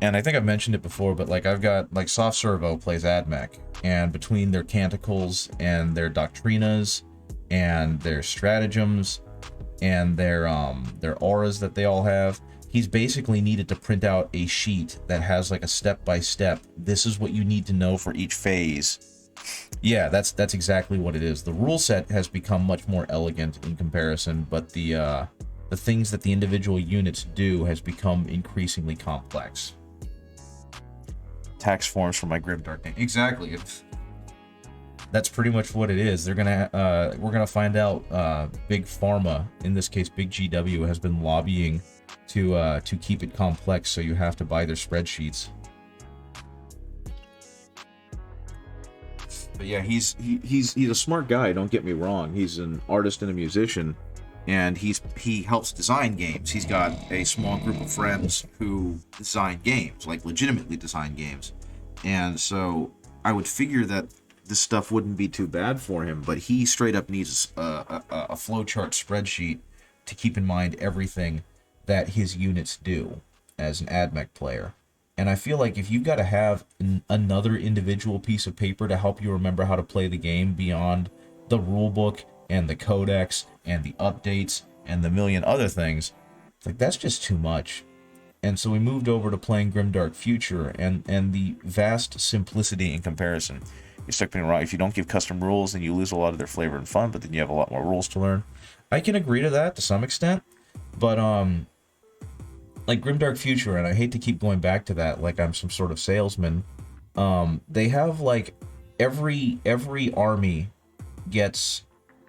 And I think I've mentioned it before, but like I've got like Soft Servo plays AdMech, and between their canticles and their doctrinas and their stratagems and their auras that they all have, he's basically needed to print out a sheet that has like a step-by-step, this is what you need to know for each phase. Yeah, that's exactly what it is. The rule set has become much more elegant in comparison, but the things that the individual units do has become increasingly complex. Tax forms for my grimdark name. Exactly. That's pretty much what it is. We're gonna find out. Big Pharma, in this case, Big GW, has been lobbying to keep it complex, so you have to buy their spreadsheets. But yeah, he's a smart guy. Don't get me wrong. He's an artist and a musician, and he helps design games. He's got a small group of friends who design games, like legitimately design games, and so I would figure that this stuff wouldn't be too bad for him, but he straight up needs a flowchart spreadsheet to keep in mind everything that his units do as an AdMech player. And I feel like if you've got to have another individual piece of paper to help you remember how to play the game beyond the rulebook and the codex and the updates and the million other things, it's like, that's just too much. And so we moved over to playing Grimdark Future, and the vast simplicity in comparison. You stuck being wrong. If you don't give custom rules, then you lose a lot of their flavor and fun, but then you have a lot more rules to learn. I can agree to that to some extent, but like Grimdark Future, and I hate to keep going back to that like I'm some sort of salesman, they have like every army gets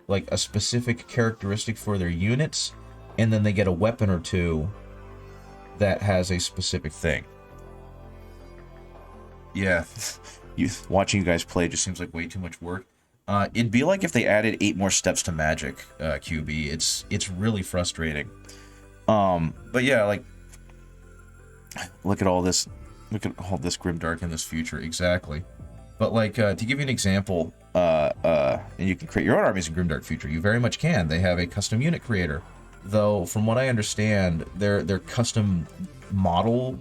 like a specific characteristic for their units, and then they get a weapon or two that has a specific thing. Yeah. Watching you guys play just seems like way too much work. It'd be like if they added 8 more steps to Magic, QB. It's really frustrating. But yeah, like, look at all this. Look at all this Grimdark in this future. Exactly. But like, to give you an example, and you can create your own armies in Grimdark Future. You very much can. They have a custom unit creator. Though, from what I understand, their custom model,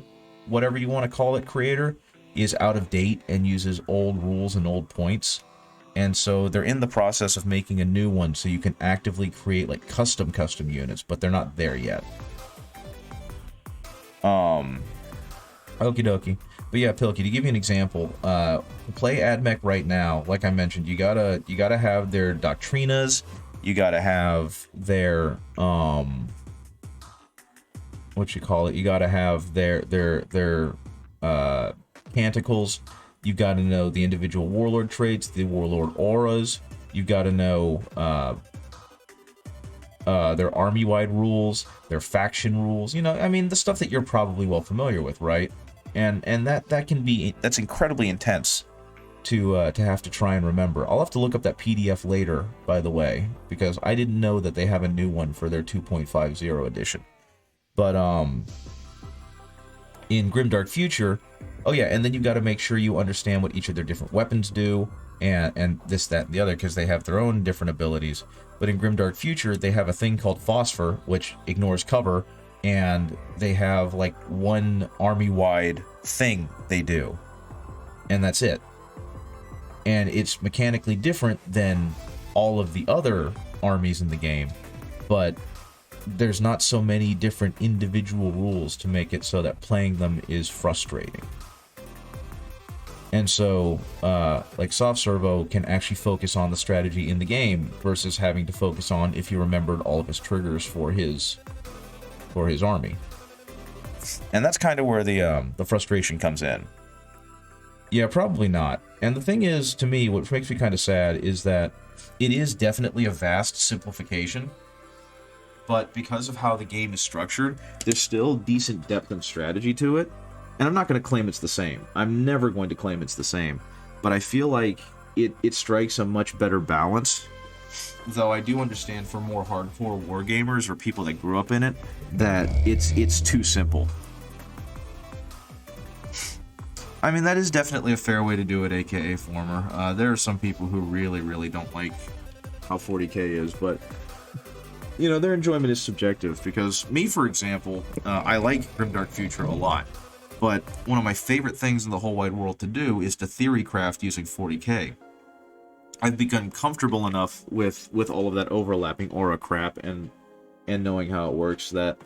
whatever you want to call it, creator, is out of date and uses old rules and old points. And so they're in the process of making a new one so you can actively create like custom units, but they're not there yet. Okie dokie. But yeah, Pilky, to give you an example, play AdMech right now, like I mentioned, you gotta have their doctrinas, you gotta have their you gotta have their canticles. You've got to know the individual warlord traits, the warlord auras. You've got to know their army-wide rules, their faction rules. You know, I mean, the stuff that you're probably well familiar with, right? And that's incredibly intense to have to try and remember. I'll have to look up that PDF later, by the way, because I didn't know that they have a new one for their 2.50 edition. But in Grimdark Future, oh yeah, and then you've got to make sure you understand what each of their different weapons do, and this, that, and the other, because they have their own different abilities. But in Grimdark Future, they have a thing called Phosphor, which ignores cover, and they have like one army-wide thing they do, and that's it. And it's mechanically different than all of the other armies in the game, but there's not so many different individual rules to make it so that playing them is frustrating. And so, like Soft Servo can actually focus on the strategy in the game versus having to focus on if you remembered all of his triggers for his army. And that's kind of where the frustration comes in. Yeah, probably not. And the thing is, to me, what makes me kind of sad is that it is definitely a vast simplification. But because of how the game is structured, there's still decent depth and strategy to it. And I'm not going to claim it's the same. I'm never going to claim it's the same. But I feel like it strikes a much better balance. Though I do understand for more hardcore wargamers or people that grew up in it, that it's too simple. I mean, that is definitely a fair way to do it, aka Former. There are some people who really, really don't like how 40k is, but you know, their enjoyment is subjective, because me, for example, I like Grimdark Future a lot. But one of my favorite things in the whole wide world to do is to theory craft using 40k. I've become comfortable enough with all of that overlapping aura crap and knowing how it works that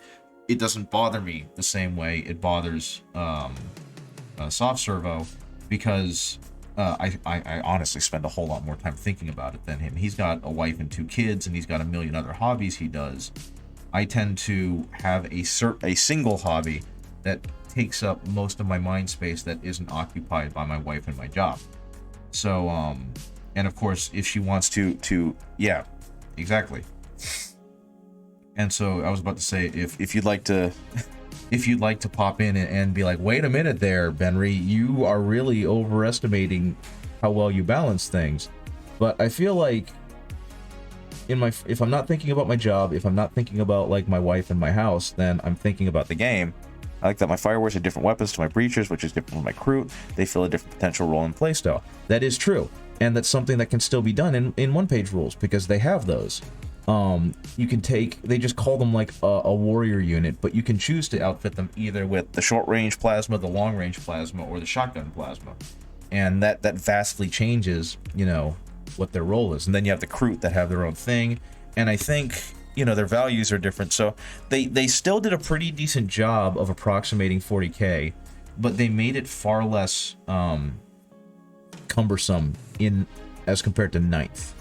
it doesn't bother me the same way it bothers Soft Servo, because I honestly spend a whole lot more time thinking about it than him. He's got a wife and 2 kids, and he's got a million other hobbies he does. I tend to have a single hobby that takes up most of my mind space that isn't occupied by my wife and my job. So, and of course, if she wants to, yeah, exactly. And so I was about to say, if you'd like to, if you'd like to pop in and be like, wait a minute there, Benry, you are really overestimating how well you balance things. But I feel like if I'm not thinking about my job, if I'm not thinking about like my wife and my house, then I'm thinking about the game. I like that my firewars are different weapons to my breachers, which is different from my crew. They fill a different potential role in playstyle. That is true. And that's something that can still be done in one-page rules, because they have those. You can take, they just call them like a warrior unit, but you can choose to outfit them either with the short-range plasma, the long-range plasma, or the shotgun plasma. And that vastly changes, you know, what their role is. And then you have the crew that have their own thing. And I think, you know, their values are different. So they still did a pretty decent job of approximating 40k, but they made it far less cumbersome as compared to 9th.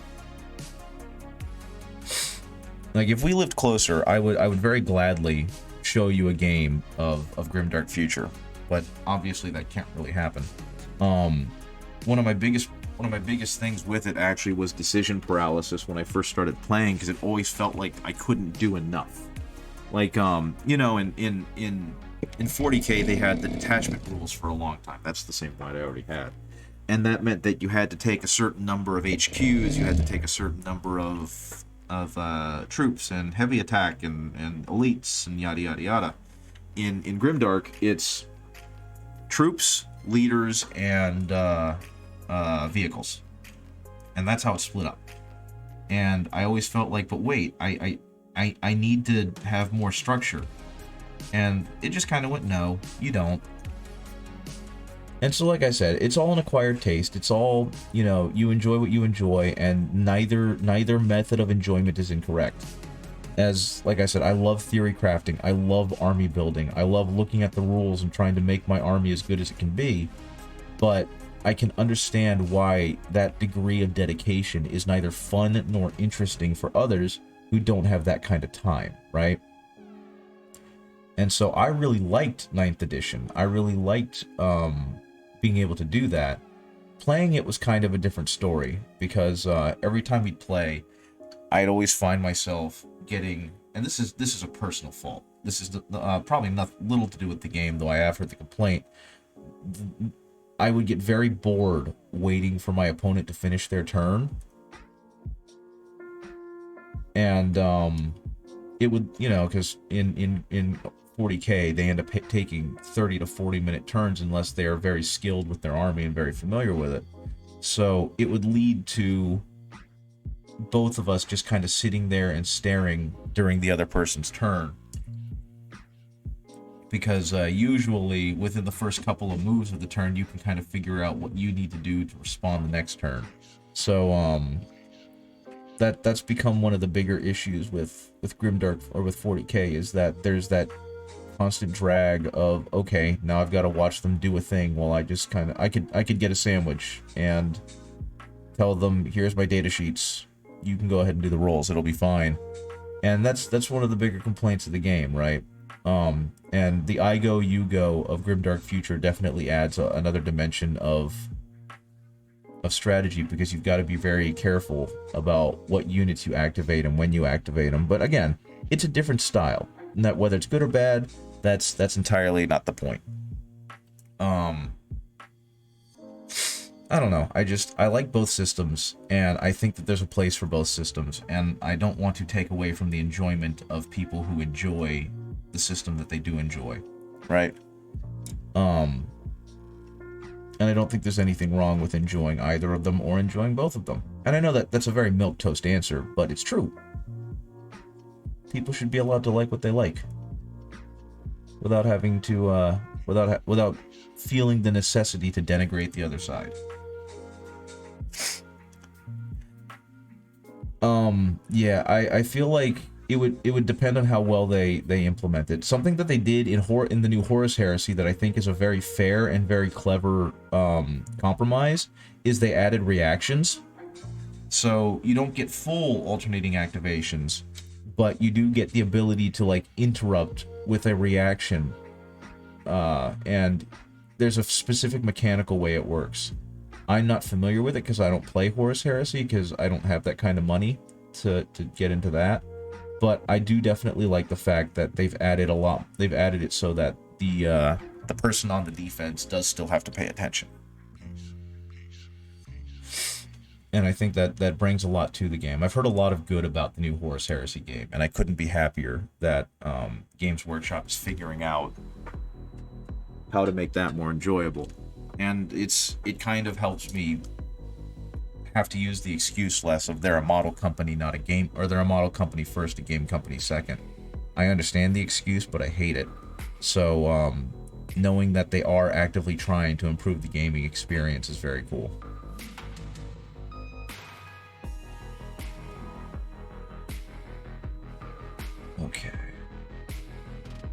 Like, if we lived closer, I would very gladly show you a game of Grimdark Future, but obviously that can't really happen. One of my biggest things with it actually was decision paralysis when I first started playing, because it always felt like I couldn't do enough. Like, you know, in 40k they had the detachment rules for a long time. That's the same one I already had. And that meant that you had to take a certain number of HQs, you had to take a certain number of troops and heavy attack and elites and yada yada yada. In Grimdark, it's troops, leaders, and vehicles, and that's how it's split up. And I always felt like, but wait, I need to have more structure, and it just kind of went, no, you don't. And so, like I said, it's all an acquired taste. It's all, you know, you enjoy what you enjoy, and neither method of enjoyment is incorrect. As, like I said, I love theory crafting. I love army building. I love looking at the rules and trying to make my army as good as it can be. But I can understand why that degree of dedication is neither fun nor interesting for others who don't have that kind of time, right? And so I really liked 9th edition. I really liked being able to do that. Playing it was kind of a different story, because every time we'd play, I'd always find myself getting, and this is a personal fault. This is probably little to do with the game, though I have heard the complaint. I would get very bored waiting for my opponent to finish their turn. And it would, you know, because in 40k, they end up taking 30 to 40 minute turns unless they are very skilled with their army and very familiar with it. So it would lead to both of us just kind of sitting there and staring during the other person's turn. Because usually within the first couple of moves of the turn, you can kind of figure out what you need to do to respond the next turn. So that's become one of the bigger issues with Grimdark or with 40k, is that there's that constant drag of, okay, now I've got to watch them do a thing while I just kind of, I could get a sandwich and tell them, here's my data sheets, you can go ahead and do the rolls, it'll be fine. And that's one of the bigger complaints of the game, right? And the I go, you go of Grimdark Future definitely adds another dimension of strategy, because you've got to be very careful about what units you activate and when you activate them. But again, it's a different style, and that whether it's good or bad, that's entirely not the point. I don't know. I like both systems, and I think that there's a place for both systems, and I don't want to take away from the enjoyment of people who enjoy the system that they do enjoy, right? And I don't think there's anything wrong with enjoying either of them or enjoying both of them. And I know that that's a very milquetoast answer, but it's true. People should be allowed to like what they like, without having to without feeling the necessity to denigrate the other side. Yeah, I feel like it would depend on how well they implement it. Something that they did in the new Horus Heresy that I think is a very fair and very clever compromise is they added reactions. So you don't get full alternating activations, but you do get the ability to like interrupt with a reaction. And there's a specific mechanical way it works. I'm not familiar with it because I don't play Horus Heresy because I don't have that kind of money to get into that. But I do definitely like the fact that they've added a lot. They've added it so that the person on the defense does still have to pay attention. And I think that brings a lot to the game. I've heard a lot of good about the new Horus Heresy game, and I couldn't be happier that Games Workshop is figuring out how to make that more enjoyable. And it kind of helps me have to use the excuse less of they're a model company, not a game, or they're a model company first, a game company second. I understand the excuse, but I hate it. So knowing that they are actively trying to improve the gaming experience is very cool. Okay.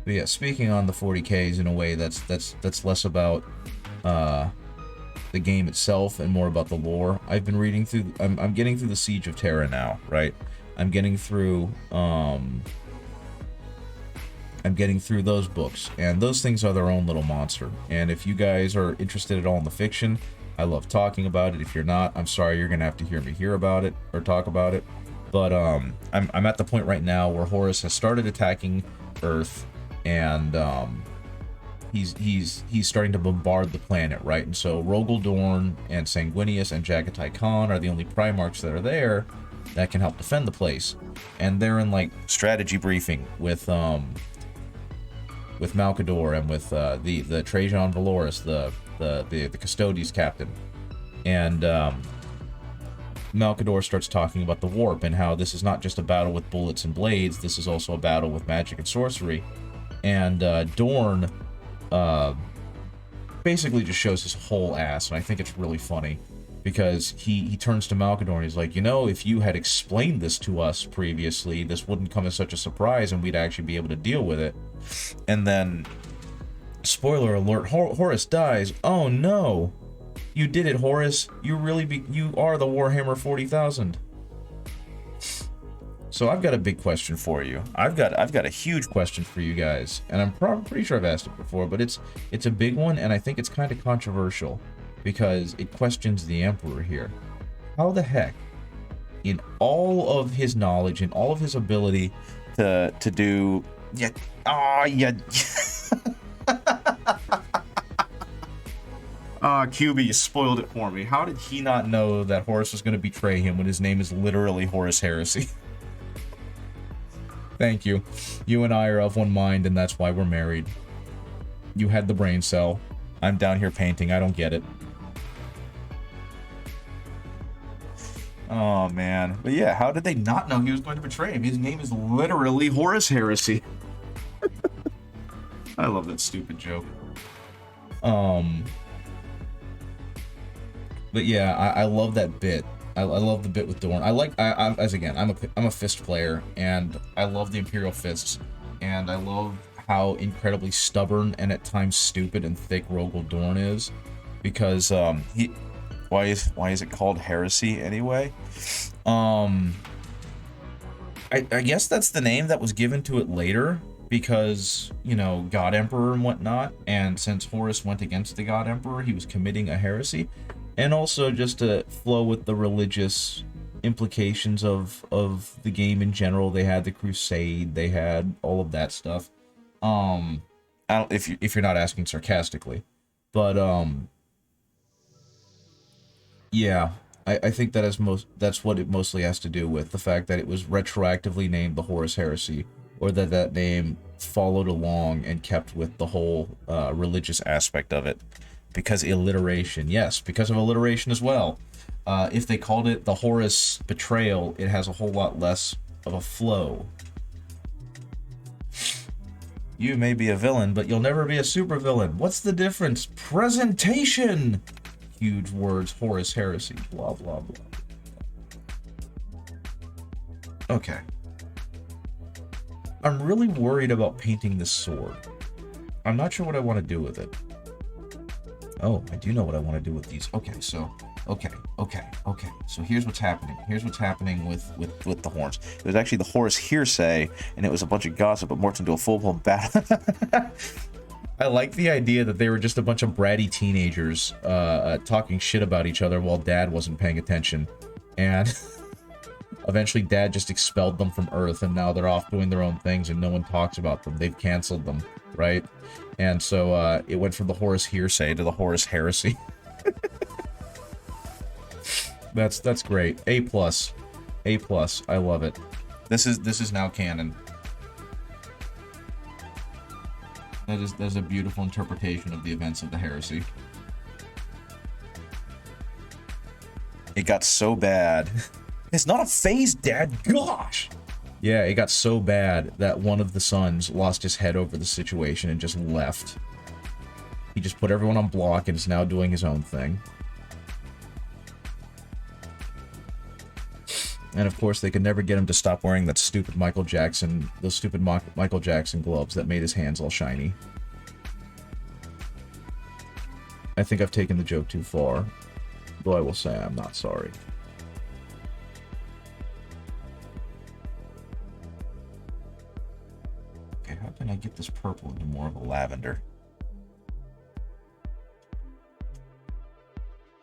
But yeah, speaking on the 40Ks in a way that's less about the game itself and more about the lore. I've been reading through. I'm getting through the Siege of Terra now, right? I'm getting through those books, and those things are their own little monster. And if you guys are interested at all in the fiction, I love talking about it. If you're not, I'm sorry, you're gonna have to hear about it or talk about it. But I'm at the point right now where Horus has started attacking Earth, and he's starting to bombard the planet, right? And so Rogel Dorn and Sanguinius and Jagatai Khan are the only Primarchs that are there that can help defend the place. And they're in like strategy briefing with Malkador and with the Trajan Valoris, the Custodes captain. And Malkador starts talking about the warp and how this is not just a battle with bullets and blades, this is also a battle with magic and sorcery. And Dorn basically just shows his whole ass, and I think it's really funny because he turns to Malkador and he's like, you know, if you had explained this to us previously, this wouldn't come as such a surprise and we'd actually be able to deal with it. And then, spoiler alert, Horus dies. Oh no! You did it, Horus. You are the Warhammer 40,000. So I've got a big question for you. I've got a huge question for you guys, and I'm pretty sure I've asked it before, but it's a big one, and I think it's kind of controversial because it questions the Emperor here. How the heck, in all of his knowledge and all of his ability to do, QB, you spoiled it for me. How did he not know that Horus was going to betray him when his name is literally Horus Heresy? Thank you. You and I are of one mind, and that's why we're married. You had the brain cell. I'm down here painting. I don't get it. Oh, man. But yeah, how did they not know he was going to betray him? His name is literally Horus Heresy. I love that stupid joke. But yeah, I love that bit. I love the bit with Dorn. I'm a fist player, and I love the Imperial Fists, and I love how incredibly stubborn and at times stupid and thick Rogel Dorn is, because why is it called Heresy anyway? I guess that's the name that was given to it later because, you know, God Emperor and whatnot, and since Horus went against the God Emperor, he was committing a heresy. And also just to flow with the religious implications of the game in general. They had the Crusade, they had all of that stuff. If you're not asking sarcastically, but yeah, I think that's what it mostly has to do with the fact that it was retroactively named the Horus Heresy, or that name followed along and kept with the whole religious aspect of it. Because alliteration, yes, because of alliteration as well. If they called it the Horus Betrayal, it has a whole lot less of a flow. You may be a villain, but you'll never be a supervillain. What's the difference? Presentation! Huge words, Horus Heresy, blah, blah, blah. Okay. I'm really worried about painting this sword. I'm not sure what I want to do with it. Oh, I do know what I want to do with these. Okay, so... Okay. So here's what's happening. Here's what's happening with the horns. It was actually the Horus Hearsay, and it was a bunch of gossip, but morphed into a full-blown battle. I like the idea that they were just a bunch of bratty teenagers talking shit about each other while Dad wasn't paying attention. And eventually Dad just expelled them from Earth, and now they're off doing their own things, and no one talks about them. They've canceled them, right? And so it went from the Horus Hearsay to the Horus Heresy. That's great. A+. A+. I love it. This is now canon. That is a beautiful interpretation of the events of the heresy. It got so bad. It's not a phase, Dad. Gosh. Yeah, it got so bad that one of the sons lost his head over the situation and just left. He just put everyone on block and is now doing his own thing. And of course, they could never get him to stop wearing that stupid Michael Jackson gloves that made his hands all shiny. I think I've taken the joke too far, though I will say I'm not sorry. Okay, how can I get this purple into more of a lavender?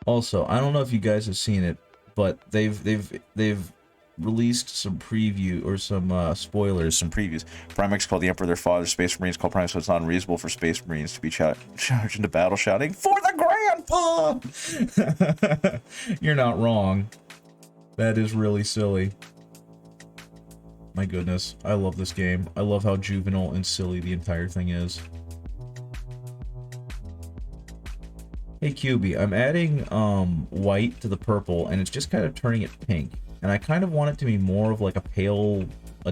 Also, I don't know if you guys have seen it, but they've released some preview or some spoilers, some previews. Primex called the Emperor their father, Space Marines called Primex, so it's not unreasonable for Space Marines to be charged into battle shouting, "For the Grandpa!" You're not wrong. That is really silly. My goodness, I love this game. I love how juvenile and silly the entire thing is. Hey QB, I'm adding white to the purple, and it's just kind of turning it pink. And I kind of want it to be more of like a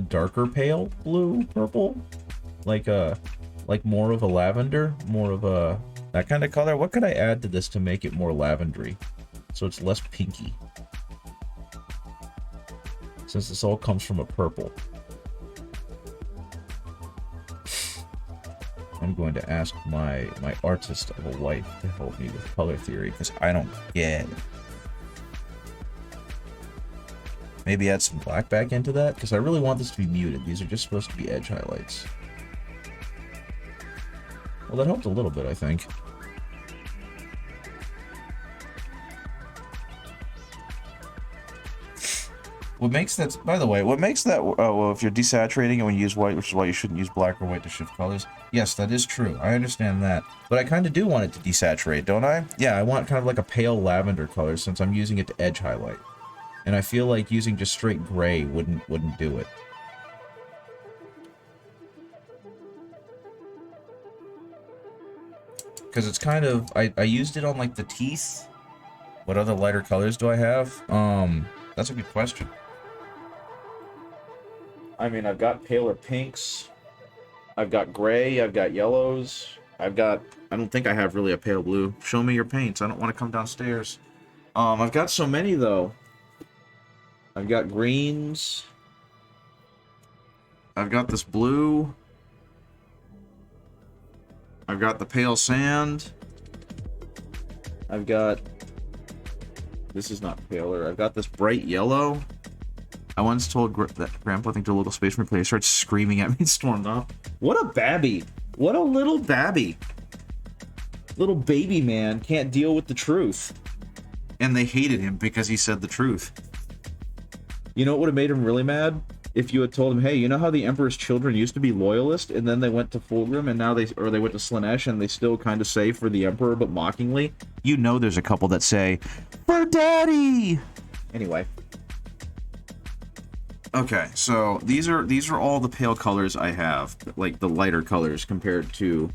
darker pale blue purple, like more of a lavender, more of a that kind of color. What could I add to this to make it more lavendery, so it's less pinky? Since this all comes from a purple, I'm going to ask my artist of a wife to help me with color theory, because I don't get it. Maybe add some black back into that, because I really want this to be muted. These are just supposed to be edge highlights. Well, that helped a little bit, I think. What makes that, by the way, what makes that, well, if you're desaturating it when you use white, which is why you shouldn't use black or white to shift colors. Yes, that is true. I understand that. But I kind of do want it to desaturate, don't I? Yeah, I want kind of like a pale lavender color since I'm using it to edge highlight. And I feel like using just straight gray wouldn't do it. Because it's kind of, I used it on like the teeth. What other lighter colors do I have? That's a good question. I mean, I've got paler pinks. I've got gray. I've got yellows. I don't think I have really a pale blue. Show me your paints. I don't want to come downstairs. I've got so many though. I've got greens. I've got this blue. I've got the pale sand. I've got... This is not paler. I've got this bright yellow. I once told that Grandpa think the local Space Marine player started screaming at me and stormed off. What a babby. What a little babby. Little baby man can't deal with the truth. And they hated him because he said the truth. You know what would have made him really mad? If you had told him, hey, you know how the Emperor's children used to be loyalist, and then they went to Fulgrim, and now they went to Slaanesh, and they still kind of say for the Emperor, but mockingly? You know there's a couple that say, for Daddy! Anyway. Okay, so these are all the pale colors I have, like the lighter colors compared to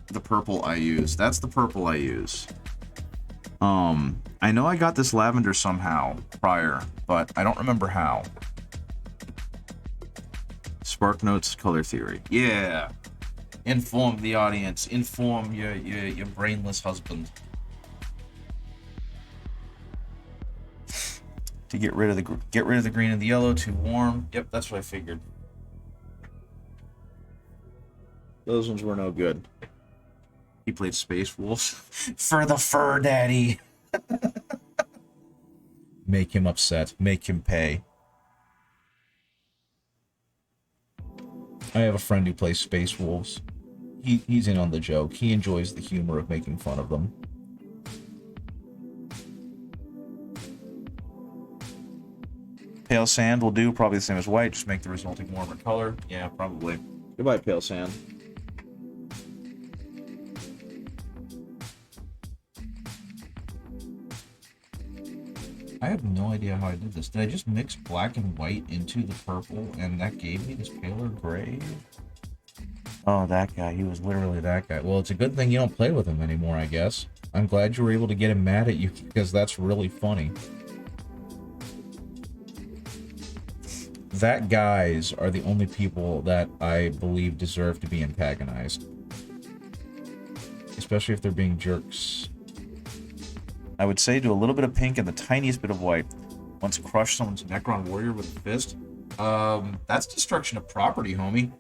the purple I use. That's the purple I use. I know I got this lavender somehow prior, but I don't remember how. This Spark Notes color theory. Yeah. Inform the audience. Inform your brainless husband. To get rid of the green and the yellow. Too warm. Yep, that's what I figured. Those ones were no good. He played Space Wolves for the fur daddy. Make him upset. Make him pay. I have a friend who plays Space Wolves. He's in on the joke. He enjoys the humor of making fun of them. Pale sand will do, probably the same as white, just make the resulting warmer color. Yeah, probably. Goodbye, Pale Sand. I have no idea how I did this. Did I just mix black and white into the purple and that gave me this paler gray? Oh, that guy. He was literally that guy. Well, it's a good thing you don't play with him anymore, I guess. I'm glad you were able to get him mad at you because that's really funny. That guys are the only people that I believe deserve to be antagonized. Especially if they're being jerks. I would say do a little bit of pink and the tiniest bit of white. Once crush someone's Necron warrior with a fist. That's destruction of property, homie.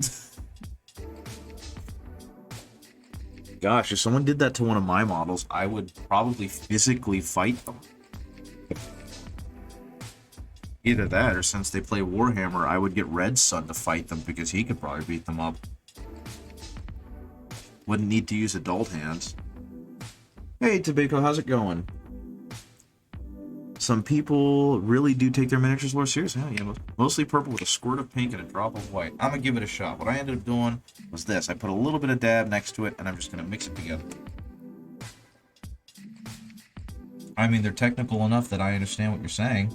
Gosh, if someone did that to one of my models, I would probably physically fight them. Either that, or since they play Warhammer, I would get Red Sun to fight them because he could probably beat them up. Wouldn't need to use adult hands. Hey, Tobacco, how's it going? Some people really do take their miniatures more seriously. Yeah, mostly purple with a squirt of pink and a drop of white. I'm gonna give it a shot. What I ended up doing was this. I put a little bit of dab next to it, and I'm just gonna mix it together. I mean, they're technical enough that I understand what you're saying.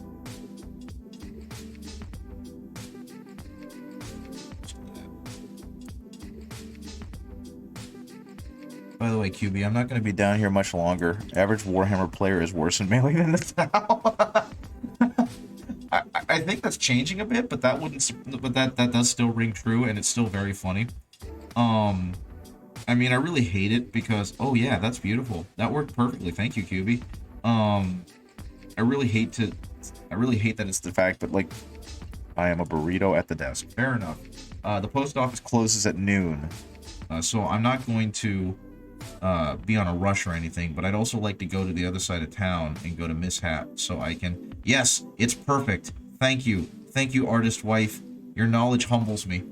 By the way, QB, I'm not going to be down here much longer. Average Warhammer player is worse in melee than the Tau. I think that's changing a bit, but that wouldn't. But that does still ring true, and it's still very funny. I mean, I really hate it because oh yeah, that's beautiful. That worked perfectly. Thank you, QB. I really hate that it's the fact that like I am a burrito at the desk. Fair enough. The post office closes at noon, so I'm not going to be on a rush or anything, but I'd also like to go to the other side of town and go to Mishap so I can... Yes, it's perfect. Thank you. Thank you, artist wife. Your knowledge humbles me.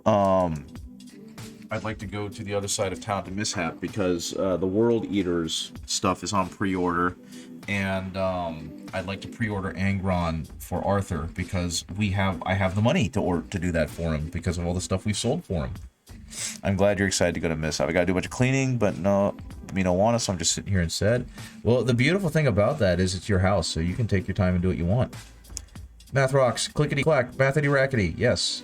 I'd like to go to the other side of town to Mishap because the World Eaters stuff is on pre-order, and I'd like to pre-order Angron for Arthur because I have the money to do that for him because of all the stuff we've sold for him. I'm glad you're excited to go to Mishap. I gotta do a bunch of cleaning, but no, me no want to, so I'm just sitting here instead. Well, the beautiful thing about that is it's your house, so you can take your time and do what you want. Math rocks, clickety clack, mathity rackety, yes.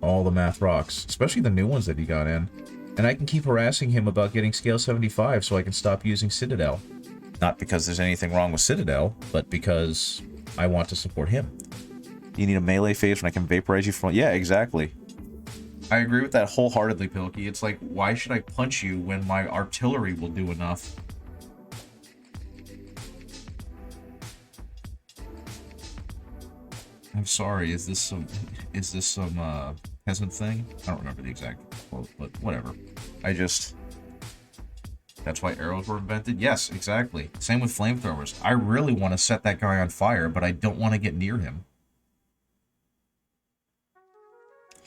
All the math rocks, especially the new ones that he got in. And I can keep harassing him about getting scale 75 so I can stop using Citadel. Not because there's anything wrong with Citadel, but because I want to support him. You need a melee phase when I can vaporize you from... Yeah, exactly. I agree with that wholeheartedly, Pilkey. It's like, why should I punch you when my artillery will do enough? I'm sorry, is this some peasant thing? I don't remember the exact quote, but whatever. That's why arrows were invented? Yes, exactly. Same with flamethrowers. I really want to set that guy on fire, but I don't want to get near him.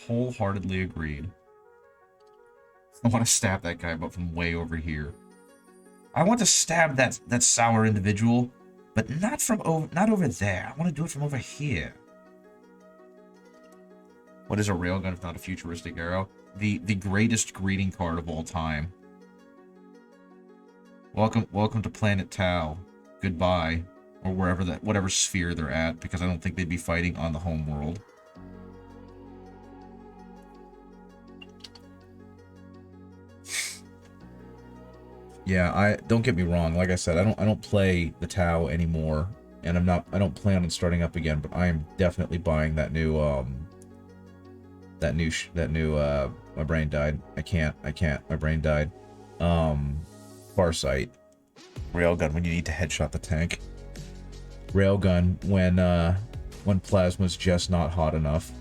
Wholeheartedly agreed. I want to stab that guy, but from way over here. I want to stab that sour individual, but not over there. I want to do it from over here. What is a railgun if not a futuristic arrow? The greatest greeting card of all time. Welcome to Planet Tau. Goodbye, or whatever sphere they're at, because I don't think they'd be fighting on the home world. Yeah, don't get me wrong. Like I said, I don't play the Tau anymore. and I don't plan on starting up again, but I am definitely buying that new my brain died. I can't, my brain died. Farsight. Railgun when you need to headshot the tank. Railgun when plasma's just not hot enough.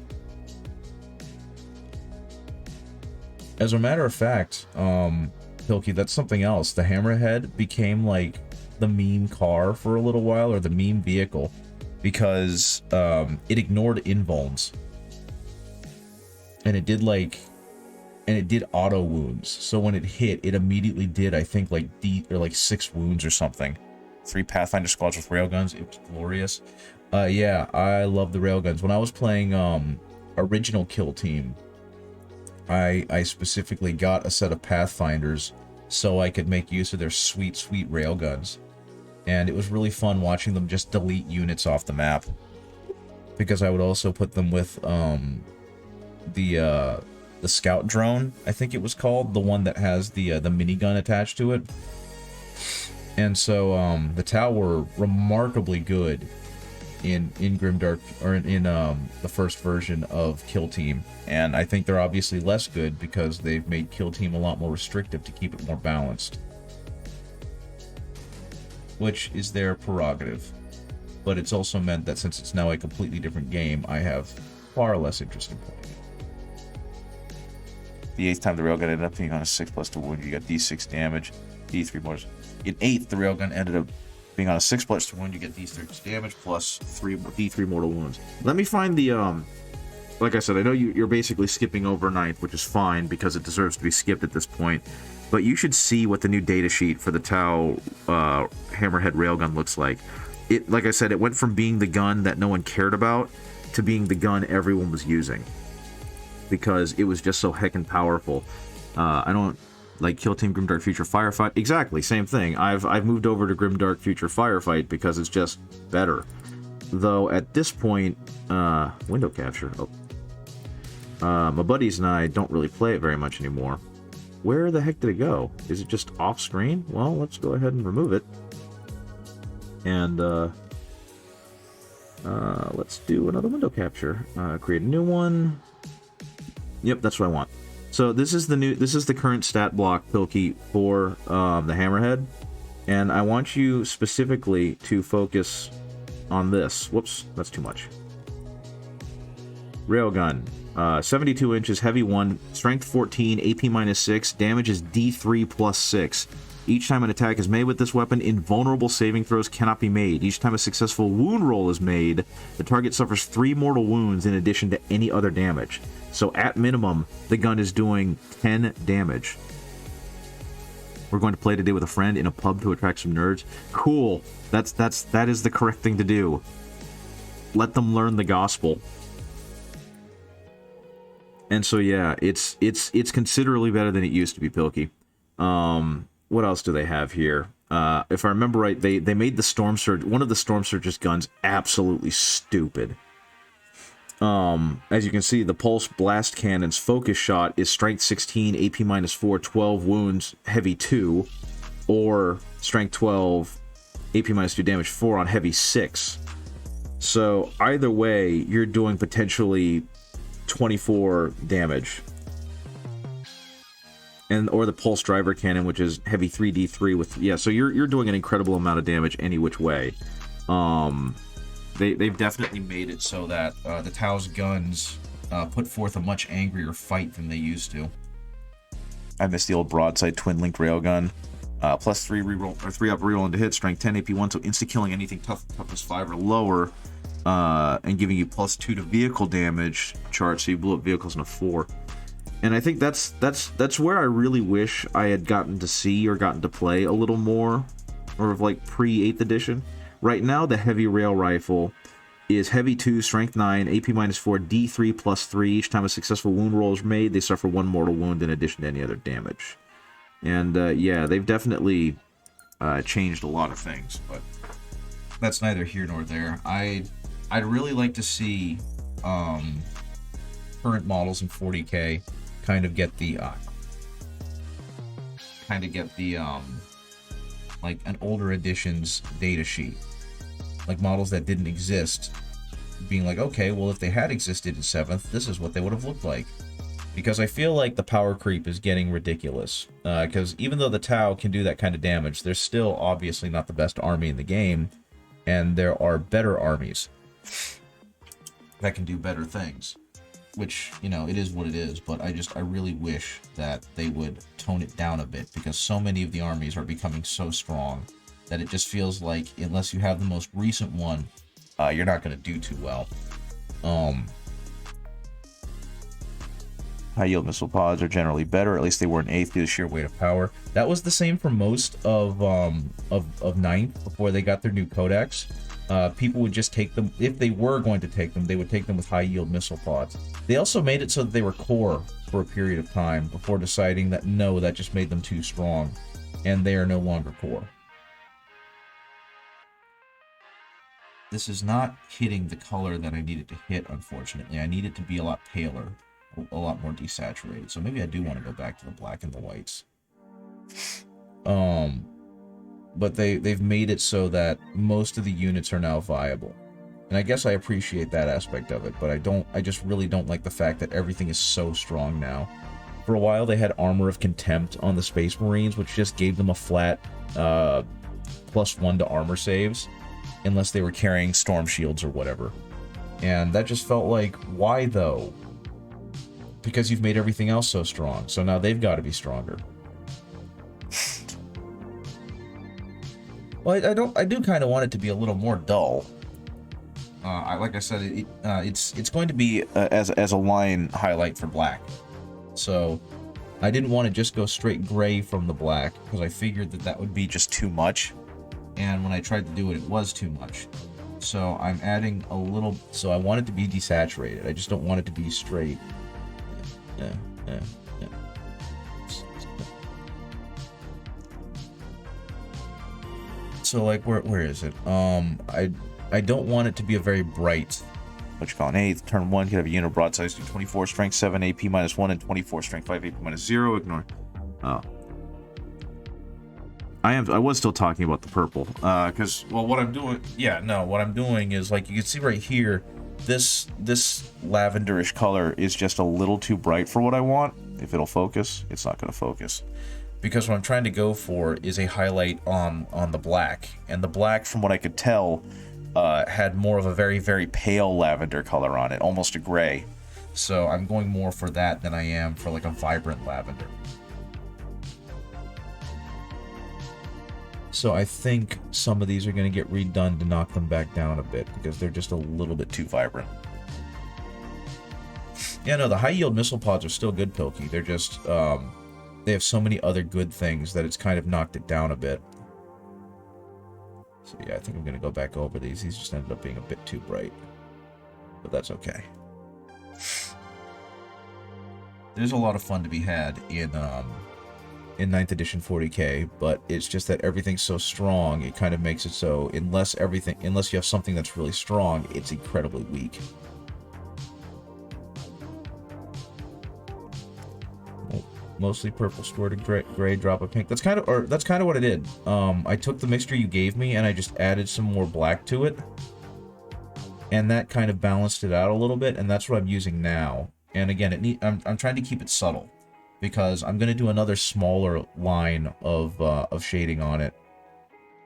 As a matter of fact, Pilkey, that's something else. The Hammerhead became like the meme car for a little while, or the meme vehicle, because it ignored invulns. And it did auto wounds. So when it hit, it immediately did, I think, like 6 wounds or something. 3 Pathfinder squads with railguns. It was glorious. Yeah, I love the railguns. When I was playing original Kill Team, I specifically got a set of Pathfinders so I could make use of their sweet, sweet railguns. And it was really fun watching them just delete units off the map. Because I would also put them with the scout drone, I think it was called, the one that has the minigun attached to it. And so the Tau were remarkably good in Grimdark, or in the first version of Kill Team, and I think they're obviously less good because they've made Kill Team a lot more restrictive to keep it more balanced, which is their prerogative. But it's also meant that since it's now a completely different game, I have far less interest in playing it. The 8th time the railgun ended up being on a 6+ to wound, you got D6 damage, D3 more. In 8th, the railgun ended up being on a 6+ to wound, you get D6 damage plus D3 mortal wounds. Let me find the, like I said, I know you're basically skipping over 9th, which is fine because it deserves to be skipped at this point. But you should see what the new data sheet for the Tau Hammerhead railgun looks like. It, like I said, it went from being the gun that no one cared about to being the gun everyone was using, because it was just so heckin' powerful. I don't like Kill Team Grimdark Future Firefight. Exactly, same thing. I've moved over to Grimdark Future Firefight because it's just better. Though at this point, window capture. Oh. My buddies and I don't really play it very much anymore. Where the heck did it go? Is it just off screen? Well, let's go ahead and remove it. And let's do another window capture. Create a new one. Yep, that's what I want. So this is the current stat block, Pilkey, for the Hammerhead, and I want you specifically to focus on this. Whoops, that's too much. Railgun, 72 inches, heavy 1, strength 14, AP -6, damage is D3 plus 6. Each time an attack is made with this weapon, invulnerable saving throws cannot be made. Each time a successful wound roll is made, the target suffers 3 mortal wounds in addition to any other damage. So at minimum, the gun is doing 10 damage. We're going to play today with a friend in a pub to attract some nerds. Cool. That is the correct thing to do. Let them learn the gospel. And so yeah, it's considerably better than it used to be, Pilkey. What else do they have here? If I remember right, they made the Storm Surge, one of the Storm Surge's guns, absolutely stupid. As you can see, the Pulse Blast Cannon's focus shot is strength 16, AP -4, 12 wounds, heavy 2, or strength 12, AP -2, damage 4 on heavy 6. So either way, you're doing potentially 24 damage. Or the Pulse Driver Cannon, which is heavy 3d3 with, yeah, so you're doing an incredible amount of damage any which way. They've definitely made it so that the Tau's guns put forth a much angrier fight than they used to. I miss the old broadside twin link railgun. Plus 3 reroll, or 3 up reroll into hit, strength 10, AP 1, so insta killing anything toughness 5 or lower, and giving you plus 2 to vehicle damage chart, so you blew up vehicles in a 4. And I think that's where I really wish I had gotten to see or gotten to play a little more, or of like pre-8th edition. Right now, the heavy rail rifle is heavy 2, strength 9, AP -4, D3 plus 3. Each time a successful wound roll is made, they suffer 1 mortal wound in addition to any other damage. And yeah, they've definitely changed a lot of things, but that's neither here nor there. I'd really like to see current models in 40K kind of get the like an older edition's data sheet. like models that didn't exist, being like, okay, well, if they had existed in 7th, this is what they would have looked like. Because I feel like the power creep is getting ridiculous. Because even though the Tau can do that kind of damage, they're still obviously not the best army in the game, and there are better armies that can do better things. Which, you know, it is what it is, but I really wish that they would tone it down a bit, because so many of the armies are becoming so strong that it just feels like, unless you have the most recent one, you're not going to do too well. High yield missile pods are generally better. At least they were in 8th due to sheer weight of power. That was the same for most of 9th before they got their new codex. People would just take them, if they were going to take them, they would take them with high yield missile pods. They also made it so that they were core for a period of time before deciding that no, that just made them too strong, and they are no longer core. This is not hitting the color that I need it to hit, unfortunately. I need it to be a lot paler, a lot more desaturated. So maybe I do want to go back to the black and the whites. But they've made it so that most of the units are now viable. And I guess I appreciate that aspect of it, but I just really don't like the fact that everything is so strong now. For a while they had Armor of Contempt on the Space Marines, which just gave them a flat +1 to armor saves, unless they were carrying storm shields or whatever. And that just felt like, why though? Because you've made everything else so strong, so now they've got to be stronger. Well, I do kind of want it to be a little more dull. Like I said, it's going to be as a line highlight for black. So I didn't want to just go straight gray from the black, because I figured that would be just too much. And when I tried to do it, it was too much. So I'm adding a little. So I want it to be desaturated. I just don't want it to be straight. Yeah. So like, where is it? I don't want it to be a very bright. What you call an 8th. Turn 1, you can have a unit broadside, do 24 strength, 7 AP -1, and 24 strength, 5 AP -0. Ignore. Oh. I was still talking about the purple. Because, well, what I'm doing... Yeah, no, what I'm doing is, like, you can see right here, this lavenderish color is just a little too bright for what I want. If it'll focus, it's not going to focus. Because what I'm trying to go for is a highlight on the black. And the black, from what I could tell, had more of a very, very pale lavender color on it, almost a gray. So I'm going more for that than I am for like a vibrant lavender. So I think some of these are going to get redone to knock them back down a bit, because they're just a little bit too vibrant. Yeah, no, the high yield missile pods are still good, Pilkey. They're just... they have so many other good things that it's kind of knocked it down a bit. So yeah, I think I'm going to go back over these. These just ended up being a bit too bright. But that's okay. There's a lot of fun to be had in 9th edition 40k, but it's just that everything's so strong, it kind of makes it so unless you have something that's really strong, it's incredibly weak. Mostly purple, squirted gray, drop of pink. That's kind of what I did. I took the mixture you gave me and I just added some more black to it, and that kind of balanced it out a little bit. And that's what I'm using now. And again, I'm trying to keep it subtle, because I'm gonna do another smaller line of shading on it,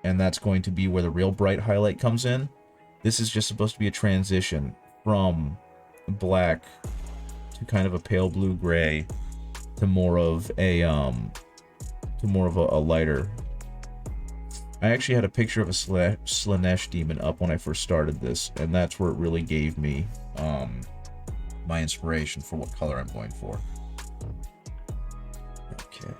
and that's going to be where the real bright highlight comes in. This is just supposed to be a transition from black to kind of a pale blue gray, to more of a lighter. I actually had a picture of a Slanesh demon up when I first started this, and that's where it really gave me my inspiration for what color I'm going for. Okay.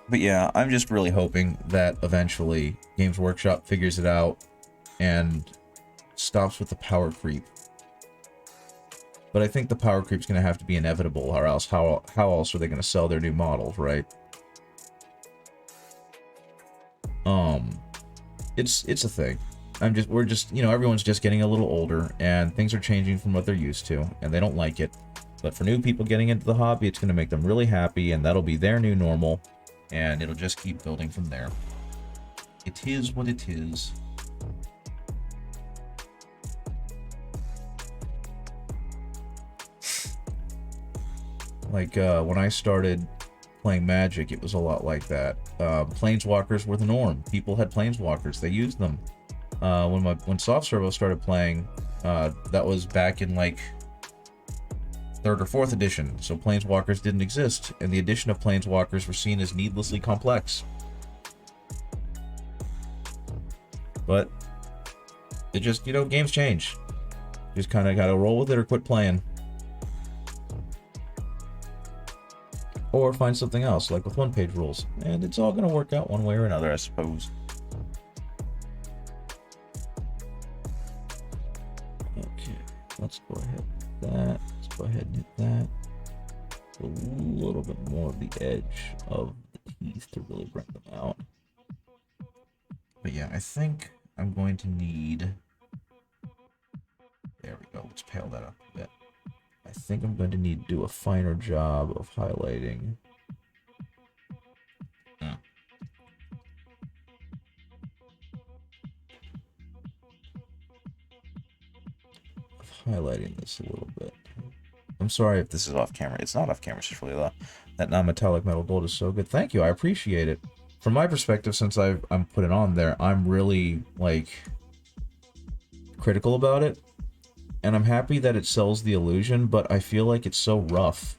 But yeah, I'm just really hoping that eventually Games Workshop figures it out and stops with the power creep. But I think the power creep's going to have to be inevitable, or else how else are they going to sell their new models, right? It's a thing. We're just, you know, everyone's just getting a little older, and things are changing from what they're used to, and they don't like it. But for new people getting into the hobby, it's going to make them really happy, and that'll be their new normal, and it'll just keep building from there. It is what it is. Like, when I started playing Magic, it was a lot like that. Planeswalkers were the norm. People had Planeswalkers. They used them. When Soft Servo started playing, that was back in, like, 3rd or 4th edition, so Planeswalkers didn't exist, and the addition of Planeswalkers were seen as needlessly complex. But it just, you know, games change. Just kind of gotta roll with it or quit playing. Or find something else, like with one-page rules. And it's all gonna work out one way or another, I suppose. Okay, let's go ahead with that. Let's go ahead and hit that. A little bit more of the edge of the teeth to really bring them out. But yeah, I think I'm going to need... There we go, let's pale that up a bit. I think I'm going to need to do a finer job of highlighting. Highlighting this a little bit. I'm sorry if this is off camera. It's not off camera, it's just really that non-metallic metal gold is so good. Thank you, I appreciate it. From my perspective, since I'm putting it on there, I'm really, like, critical about it. And I'm happy that it sells the illusion, but I feel like it's so rough.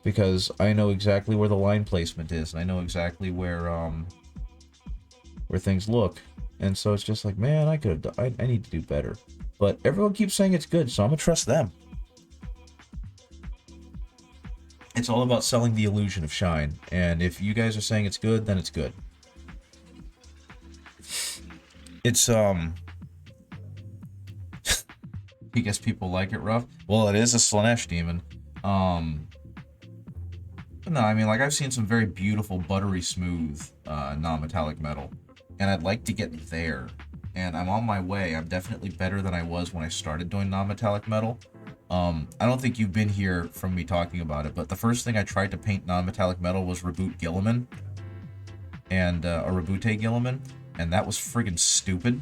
Because I know exactly where the line placement is, and I know exactly where things look. And so it's just like, man, I need to do better. But everyone keeps saying it's good, so I'm gonna trust them. It's all about selling the illusion of shine, and if you guys are saying it's good, then it's good. It's, you guess people like it rough? Well, it is a Slanesh demon. No, I mean, like, I've seen some very beautiful, buttery smooth, non-metallic metal, and I'd like to get there. And I'm on my way. I'm definitely better than I was when I started doing non-metallic metal. I don't think you've been here from me talking about it, but the first thing I tried to paint non-metallic metal was Reboot Gilliman. And, a Rebute Gilliman. And that was friggin' stupid.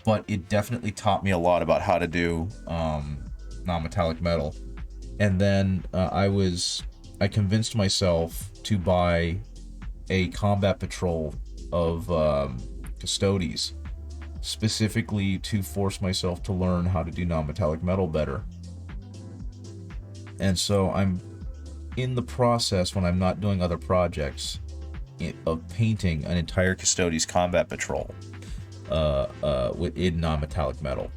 But it definitely taught me a lot about how to do, non-metallic metal. And then, I convinced myself to buy a combat patrol of, Custodes. Specifically to force myself to learn how to do non-metallic metal better. And so I'm in the process, when I'm not doing other projects, of painting an entire Custodes combat patrol in non-metallic metal.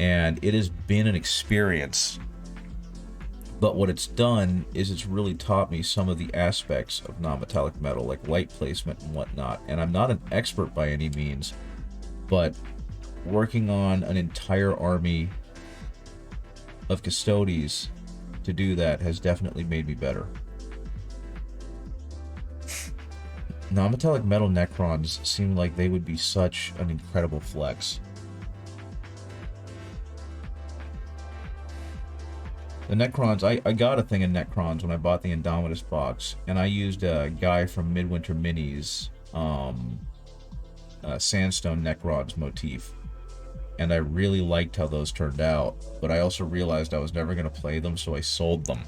And it has been an experience. But what it's done is it's really taught me some of the aspects of non-metallic metal, like light placement and whatnot. And I'm not an expert by any means, but working on an entire army of Custodes to do that has definitely made me better. Non-metallic metal Necrons seem like they would be such an incredible flex. The Necrons, I got a thing of Necrons when I bought the Indomitus box, and I used a guy from Midwinter Minis, Sandstone Necrons motif. And I really liked how those turned out, but I also realized I was never going to play them, so I sold them.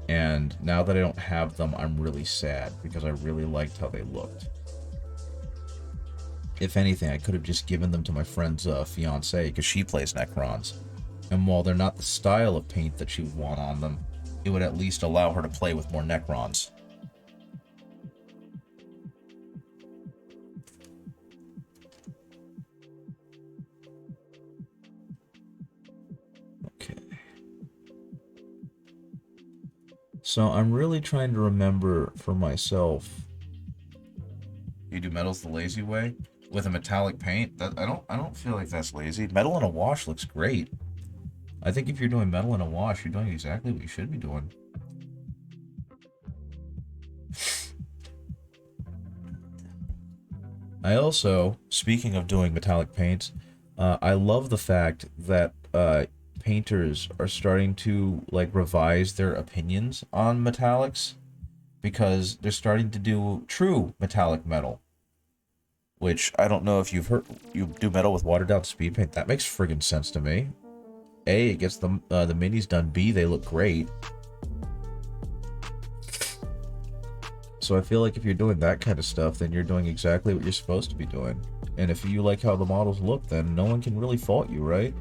And now that I don't have them, I'm really sad, because I really liked how they looked. If anything, I could have just given them to my friend's fiancée, because she plays Necrons. And while they're not the style of paint that she would want on them, it would at least allow her to play with more Necrons. Okay. So I'm really trying to remember for myself. You do metals the lazy way? With a metallic paint? That I don't feel like that's lazy. Metal in a wash looks great. I think if you're doing metal in a wash, you're doing exactly what you should be doing. I also, speaking of doing metallic paints, I love the fact that painters are starting to like revise their opinions on metallics, because they're starting to do true metallic metal, which I don't know if you've heard. You do metal with watered down speed paint. That makes friggin' sense to me. A, it gets the minis done. B, they look great. So I feel like if you're doing that kind of stuff, then you're doing exactly what you're supposed to be doing. And if you like how the models look, then no one can really fault you, right?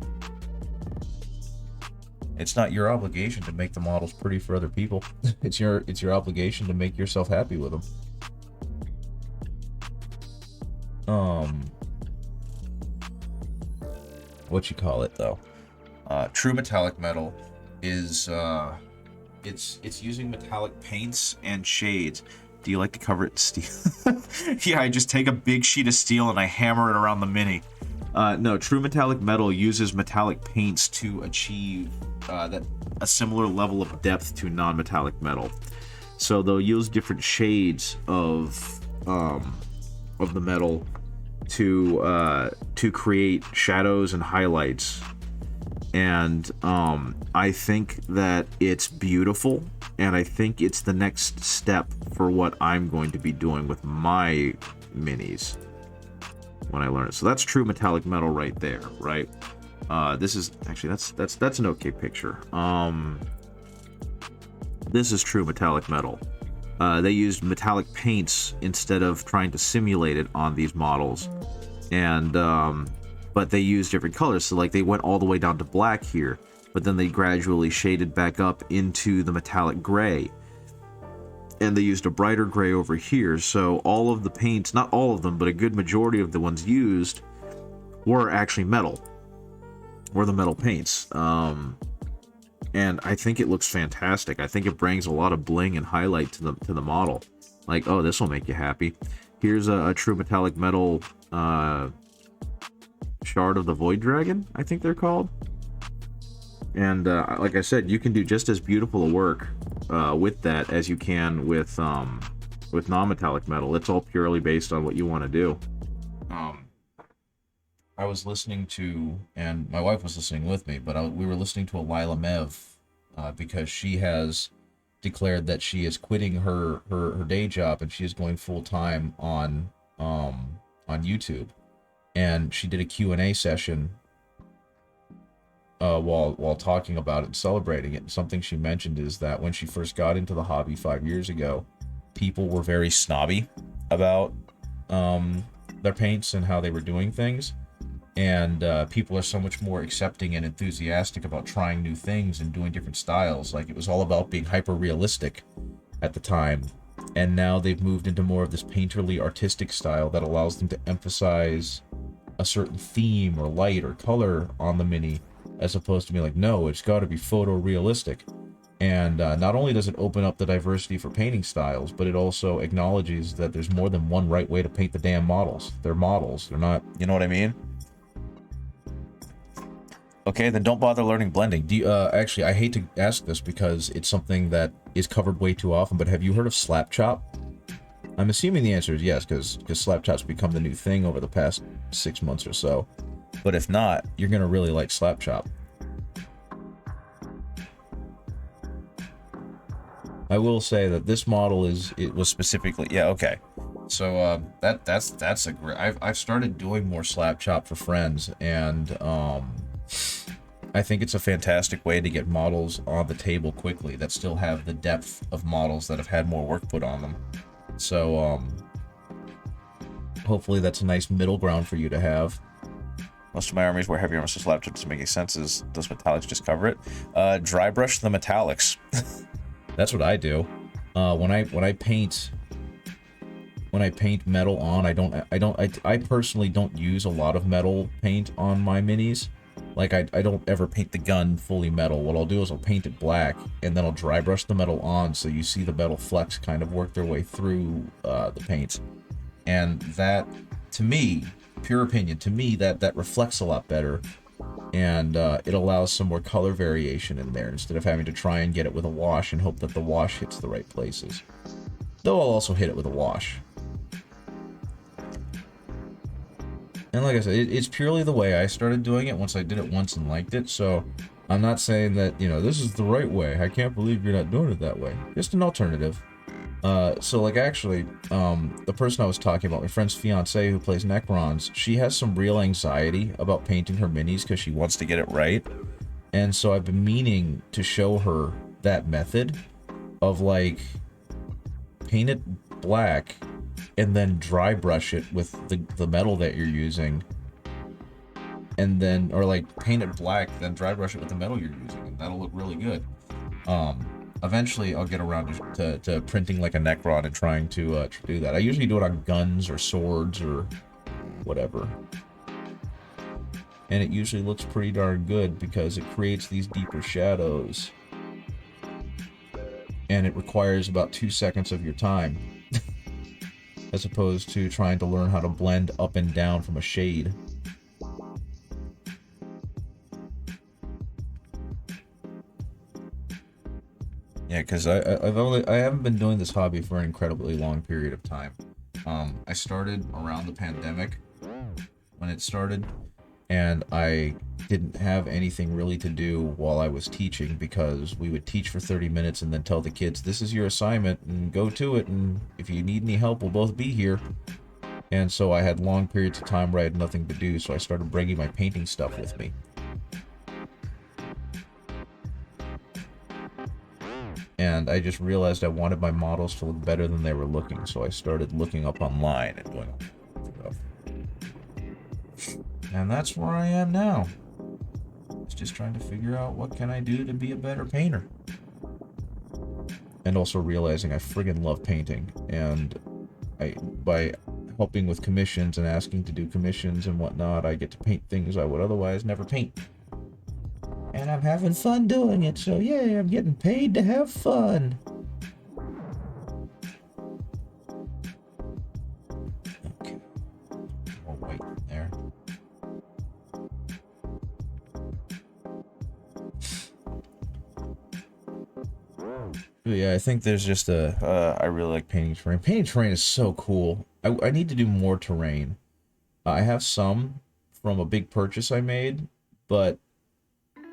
It's not your obligation to make the models pretty for other people. It's your obligation to make yourself happy with them. What you call it though? True metallic metal is it's using metallic paints and shades. Do you like to cover it in steel? Yeah, I just take a big sheet of steel and I hammer it around the mini. No, true metallic metal uses metallic paints to achieve a similar level of depth to non-metallic metal. So they'll use different shades of the metal to create shadows and highlights. And I think that it's beautiful, and I think it's the next step for what I'm going to be doing with my minis when I learn it. So that's true metallic metal right there, right? This is actually that's an okay picture. This is true metallic metal. They used metallic paints instead of trying to simulate it on these models, and but they used different colors. So like they went all the way down to black here, but then they gradually shaded back up into the metallic gray, and they used a brighter gray over here. So all of the paints, not all of them, but a good majority of the ones used were actually metal, were the metal paints. And I think it looks fantastic. I think it brings a lot of bling and highlight to the model. Like, oh, this will make you happy. Here's a true metallic metal shard of the Void Dragon, I think they're called. And like I said, you can do just as beautiful a work with that as you can with non-metallic metal. It's all purely based on what you want to do. I was listening to, and my wife was listening with me, but we were listening to a Lila Mev because she has declared that she is quitting her day job and she is going full-time on YouTube. And she did a Q&A session while talking about it and celebrating it. And something she mentioned is that when she first got into the hobby 5 years ago, people were very snobby about their paints and how they were doing things. And people are so much more accepting and enthusiastic about trying new things and doing different styles. Like, it was all about being hyper-realistic at the time. And now they've moved into more of this painterly artistic style that allows them to emphasize a certain theme or light or color on the mini, as opposed to being like, no, it's got to be photorealistic. And not only does it open up the diversity for painting styles, but it also acknowledges that there's more than one right way to paint the damn models. They're models. They're not, you know what I mean? Okay, then don't bother learning blending. Do you, actually, I hate to ask this because it's something that is covered way too often, but have you heard of slap chop? I'm assuming the answer is yes, because slap chop's become the new thing over the past 6 months or so. But if not, you're going to really like slap chop. I will say that this model was specifically, yeah, okay. So that's a great. I've started doing more slap chop for friends, and I think it's a fantastic way to get models on the table quickly that still have the depth of models that have had more work put on them. So hopefully that's a nice middle ground for you to have. Most of my armies wear heavy armor, so slap chop doesn't make any sense. Does metallics just cover it? Dry brush the metallics. That's what I do. When I paint metal on, I personally don't use a lot of metal paint on my minis. Like, I don't ever paint the gun fully metal. What I'll do is I'll paint it black, and then I'll dry brush the metal on, so you see the metal flecks kind of work their way through the paint. And that, to me, pure opinion, to me, that reflects a lot better. And it allows some more color variation in there, instead of having to try and get it with a wash and hope that the wash hits the right places. Though I'll also hit it with a wash. And like I said, it's purely the way I started doing it once I did it once and liked it. So I'm not saying that, you know, this is the right way. I can't believe you're not doing it that way. Just an alternative. So like actually, the person I was talking about, my friend's fiance who plays Necrons, she has some real anxiety about painting her minis because she wants to get it right. And so I've been meaning to show her that method of like paint it black and then dry brush it with the metal that you're using. And then, or like paint it black, then dry brush it with the metal you're using, and that'll look really good. Eventually I'll get around to printing like a Necron and trying to do that. I usually do it on guns or swords or whatever. And it usually looks pretty darn good because it creates these deeper shadows. And it requires about 2 seconds of your time. As opposed to trying to learn how to blend up and down from a shade. Yeah, because I haven't been doing this hobby for an incredibly long period of time. I started around the pandemic when it started, and I didn't have anything really to do while I was teaching because we would teach for 30 minutes and then tell the kids, this is your assignment and go to it, and if you need any help, we'll both be here. And so I had long periods of time where I had nothing to do, so I started bringing my painting stuff with me. And I just realized I wanted my models to look better than they were looking, so I started looking up online and doing stuff. And that's where I am now. It's just trying to figure out what can I do to be a better painter. And also realizing I friggin' love painting, and by helping with commissions and asking to do commissions and whatnot, I get to paint things I would otherwise never paint. And I'm having fun doing it, so yay, I'm getting paid to have fun. Okay. More white in there. But yeah, I think there's just I really like painting terrain. Painting terrain is so cool. I need to do more terrain. I have some from a big purchase I made, but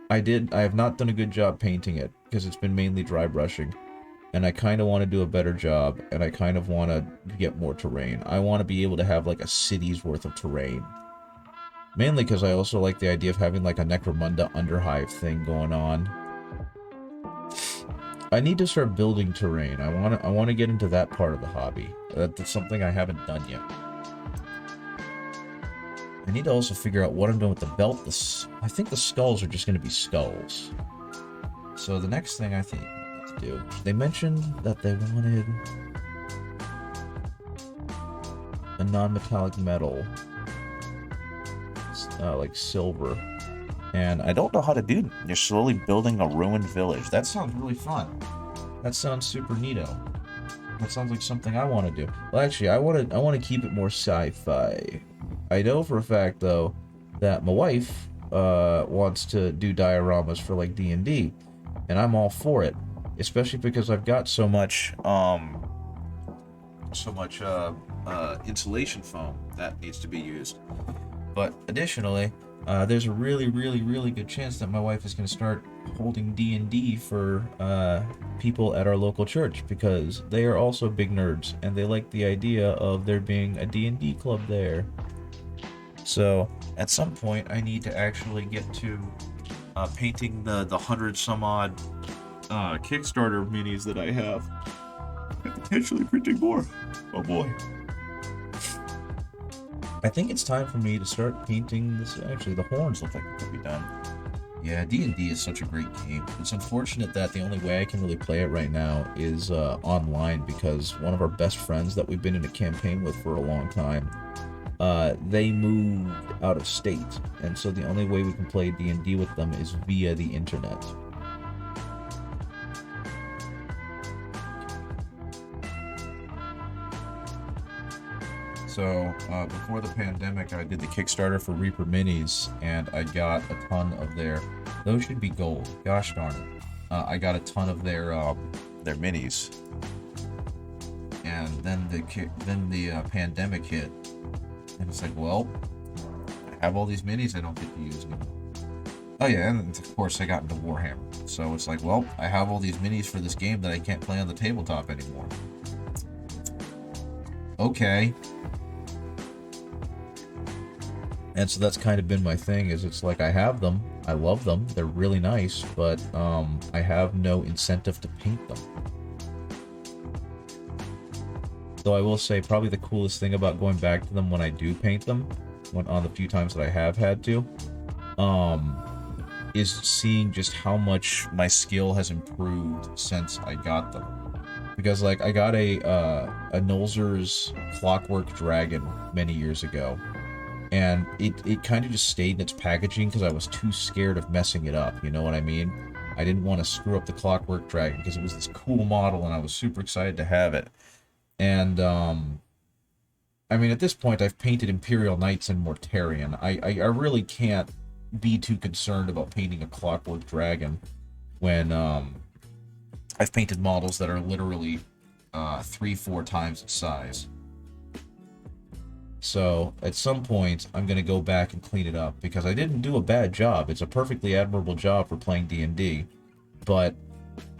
I have not done a good job painting it because it's been mainly dry brushing, and I kind of want to do a better job, and I kind of want to get more terrain. I want to be able to have like a city's worth of terrain, mainly because I also like the idea of having like a Necromunda Underhive thing going on. I need to start building terrain. I want to get into that part of the hobby. That's something I haven't done yet. I need to also figure out what I'm doing with the belt. I think the skulls are just going to be skulls. So the next thing I think I need to do... They mentioned that they wanted a non-metallic metal. Like silver. And I don't know how to do it. You're slowly building a ruined village. That sounds really fun. That sounds super neato. That sounds like something I want to do. Well, actually, I want to keep it more sci-fi. I know for a fact, though, that my wife wants to do dioramas for, like, D&D, and I'm all for it, especially because I've got so much insulation foam that needs to be used. But additionally, there's a really, really, really good chance that my wife is going to start holding D&D for people at our local church, because they are also big nerds, and they like the idea of there being a D&D club there. So, at some point, I need to actually get to painting the 100-some-odd Kickstarter minis that I have. And potentially printing more. Oh boy. I think it's time for me to start painting this. Actually, the horns look like they could be done. Yeah, D&D is such a great game. It's unfortunate that the only way I can really play it right now is online, because one of our best friends that we've been in a campaign with for a long time, they moved out of state, and so the only way we can play D&D with them is via the internet. So, before the pandemic, I did the Kickstarter for Reaper Minis, and I got a ton of those should be gold, gosh darn it. I got a ton of their minis. And then the pandemic hit, and it's like, well, I have all these minis I don't get to use anymore. Oh yeah, and of course I got into Warhammer. So it's like, well, I have all these minis for this game that I can't play on the tabletop anymore. Okay. And so that's kind of been my thing, is it's like I have them, I love them, they're really nice, but I have no incentive to paint them. Though I will say probably the coolest thing about going back to them when I do paint them, on the few times that I have had to, is seeing just how much my skill has improved since I got them. Because like I got a Nolzur's Clockwork Dragon many years ago, and it kind of just stayed in its packaging because I was too scared of messing it up, you know what I mean? I didn't want to screw up the Clockwork Dragon because it was this cool model and I was super excited to have it. And I mean, at this point I've painted Imperial Knights and Mortarion. I really can't be too concerned about painting a Clockwork Dragon when I've painted models that are literally 3-4 times its size. So at some point I'm gonna go back and clean it up because I didn't do a bad job. It's a perfectly admirable job for playing D&D, but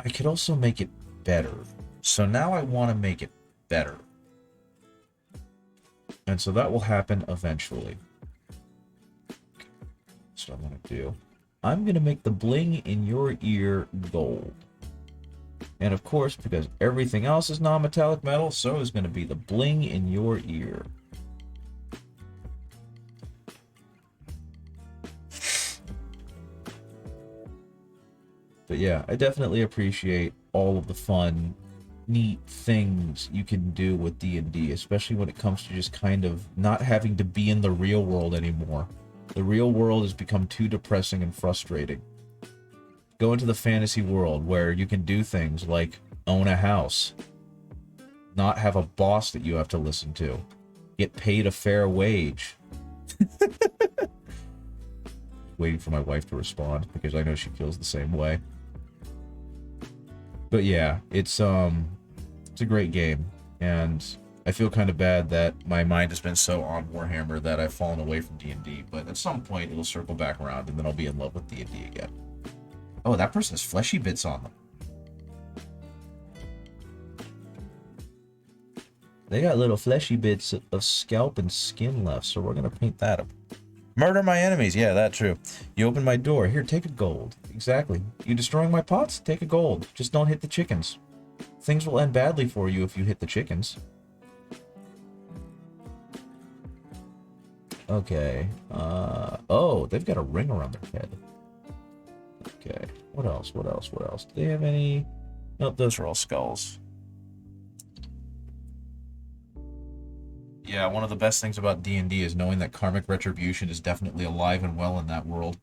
I could also make it better. So now I want to make it better, and so that will happen eventually. So I'm gonna do. I'm gonna make the bling in your ear gold. And of course, because everything else is non-metallic metal, so is going to be the bling in your ear. But yeah, I definitely appreciate all of the fun, neat things you can do with D&D, especially when it comes to just kind of not having to be in the real world anymore. The real world has become too depressing and frustrating. Go into the fantasy world where you can do things like own a house, not have a boss that you have to listen to, get paid a fair wage. Waiting for my wife to respond because I know she feels the same way. But yeah, it's a great game, and I feel kind of bad that my mind has been so on Warhammer that I've fallen away from D&D, but at some point it'll circle back around and then I'll be in love with D&D again. Oh, that person has fleshy bits on them. They got little fleshy bits of scalp and skin left, so we're gonna paint that up. Murder my enemies, yeah, that's true. You open my door, here, take a gold. Exactly. You destroying my pots? Take a gold. Just don't hit the chickens. Things will end badly for you if you hit the chickens. Okay. Oh, they've got a ring around their head. Okay. What else? What else? What else? Do they have any? Nope, those are all skulls. Yeah, one of the best things about D&D is knowing that karmic retribution is definitely alive and well in that world.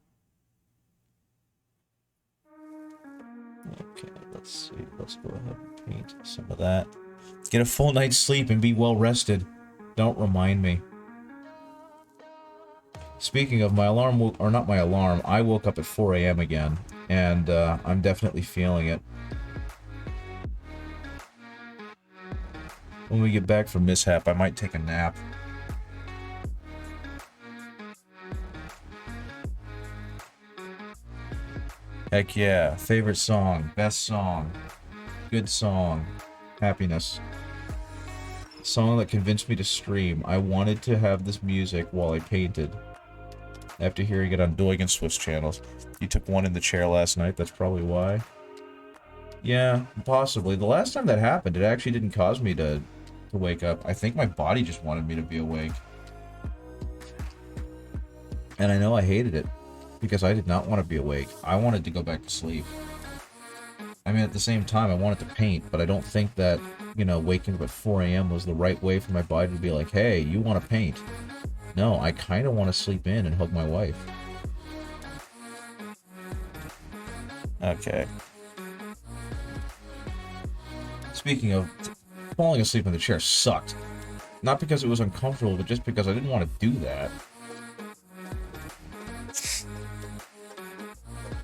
Okay, let's see. Let's go ahead and paint some of that. Get a full night's sleep and be well rested. Don't remind me. Speaking of, my alarm, or not my alarm, I woke up at 4 a.m. again, and I'm definitely feeling it. When we get back from Mishap, I might take a nap. Heck yeah. Favorite song. Best song. Good song. Happiness. Song that convinced me to stream. I wanted to have this music while I painted. After hearing it on Doig and Swift's channels. You took one in the chair last night, that's probably why. Yeah, possibly. The last time that happened, it actually didn't cause me to wake up. I think my body just wanted me to be awake. And I know I hated it, because I did not want to be awake. I wanted to go back to sleep. I mean, at the same time, I wanted to paint, but I don't think that, you know, waking up at 4 a.m. was the right way for my body to be like, hey, you want to paint. No, I kind of want to sleep in and hug my wife. Okay. Speaking of, falling asleep in the chair sucked. Not because it was uncomfortable, but just because I didn't want to do that.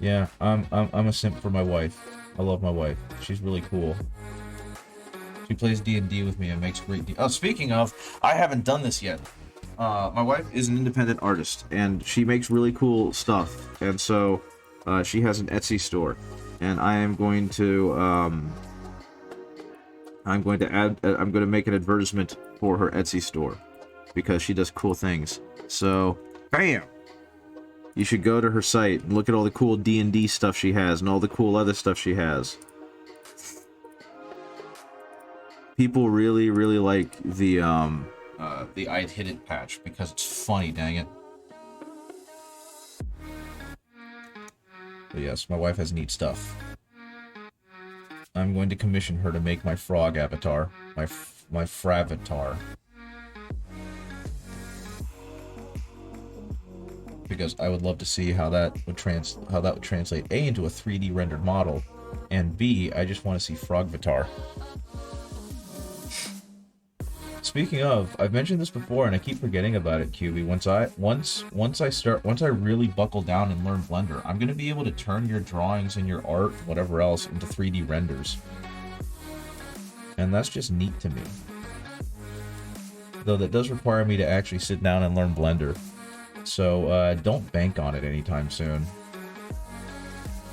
Yeah, I'm a simp for my wife. I love my wife. She's really cool. She plays D&D with me and makes great Oh, speaking of, I haven't done this yet. my wife is an independent artist, and she makes really cool stuff. And so, she has an Etsy store, and I'm going to make an advertisement for her Etsy store because she does cool things. So, bam! You should go to her site and look at all the cool D&D stuff she has and all the cool other stuff she has. People really, really like the I'd Hit It patch because it's funny, dang it. But yes, my wife has neat stuff. I'm going to commission her to make my frog avatar, my fravatar. Because I would love to see how that would translate A into a 3D rendered model, and B, I just want to see Frogvatar. Speaking of, I've mentioned this before and I keep forgetting about it, QB. Once I really buckle down and learn Blender, I'm gonna be able to turn your drawings and your art, whatever else, into 3D renders. And that's just neat to me. Though that does require me to actually sit down and learn Blender. So, don't bank on it anytime soon.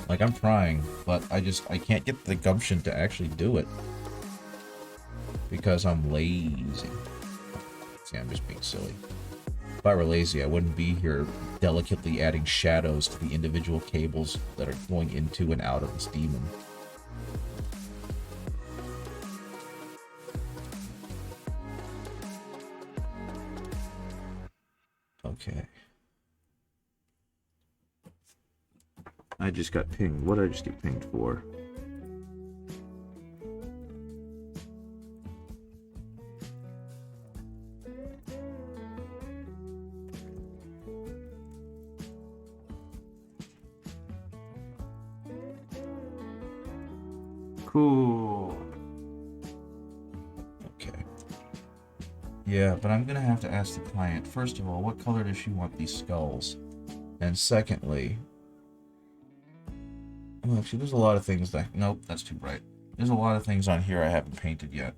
Like, I'm trying, but I can't get the gumption to actually do it. Because I'm lazy. See, I'm just being silly. If I were lazy, I wouldn't be here delicately adding shadows to the individual cables that are going into and out of this demon. Okay. I just got pinged. What did I just get pinged for? Cool. Okay. Yeah, but I'm gonna have to ask the client, first of all, what color does she want these skulls? And secondly... Well, actually, there's a lot of things that... Nope, that's too bright. There's a lot of things on here I haven't painted yet.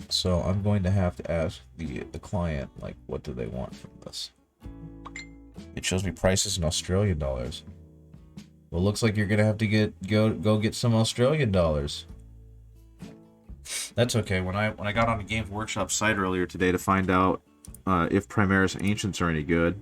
So I'm going to have to ask the client, like, what do they want from this? It shows me prices in Australian dollars. Well, looks like you're gonna have to go get some Australian dollars. That's okay. When I got on the Games Workshop site earlier today to find out if Primaris Ancients are any good.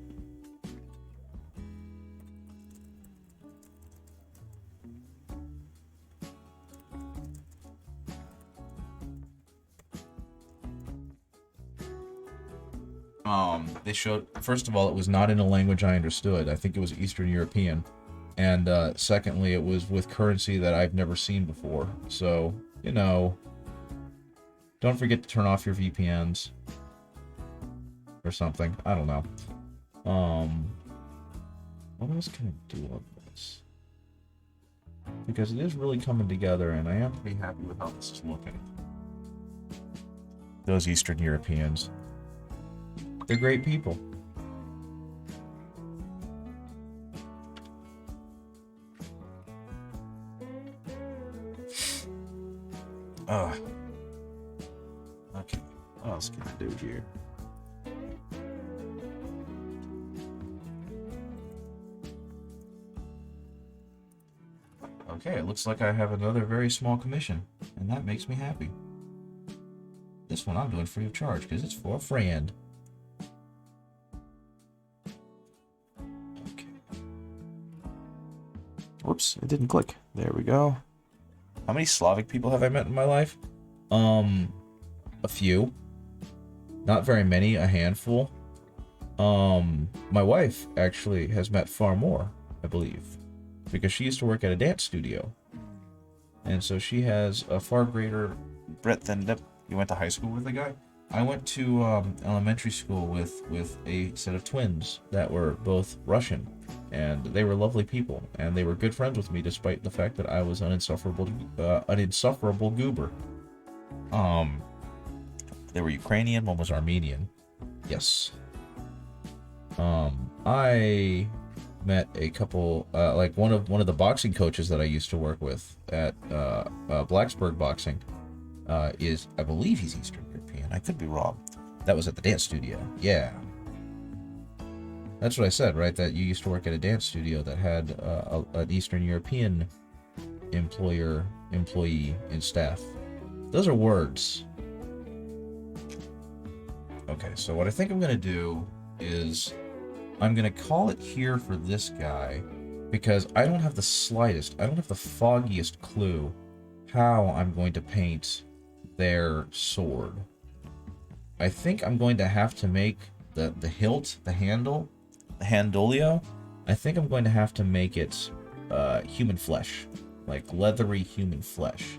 They showed, first of all, it was not in a language I understood. I think it was Eastern European. And secondly, it was with currency that I've never seen before. So, you know, don't forget to turn off your VPNs. Or something. I don't know. What else can I do on this? Because it is really coming together, and I am pretty happy with how this is looking. Those Eastern Europeans. They're great people. Okay. What else can I do here? Okay, it looks like I have another very small commission, and that makes me happy. This one I'm doing free of charge, because it's for a friend. Okay. Whoops, it didn't click. There we go. How many Slavic people have I met in my life? A few. Not very many, a handful. My wife actually has met far more, I believe. Because she used to work at a dance studio. And so she has a far greater breadth than depth. You went to high school with a guy? I went to elementary school with a set of twins that were both Russian. And they were lovely people. And they were good friends with me despite the fact that I was an insufferable goober. They were Ukrainian, one was Armenian. Yes. I met a couple, like one of the boxing coaches that I used to work with at Blacksburg Boxing is, I believe he's Eastern European. I could be wrong. That was at the dance studio. Yeah. That's what I said, right? That you used to work at a dance studio that had an Eastern European employee, and staff. Those are words. Okay, so what I think I'm going to do is I'm going to call it here for this guy because I don't have the foggiest clue how I'm going to paint their sword. I think I'm going to have to make the hilt, the handle, the handolio. I think I'm going to have to make it human flesh, like leathery human flesh,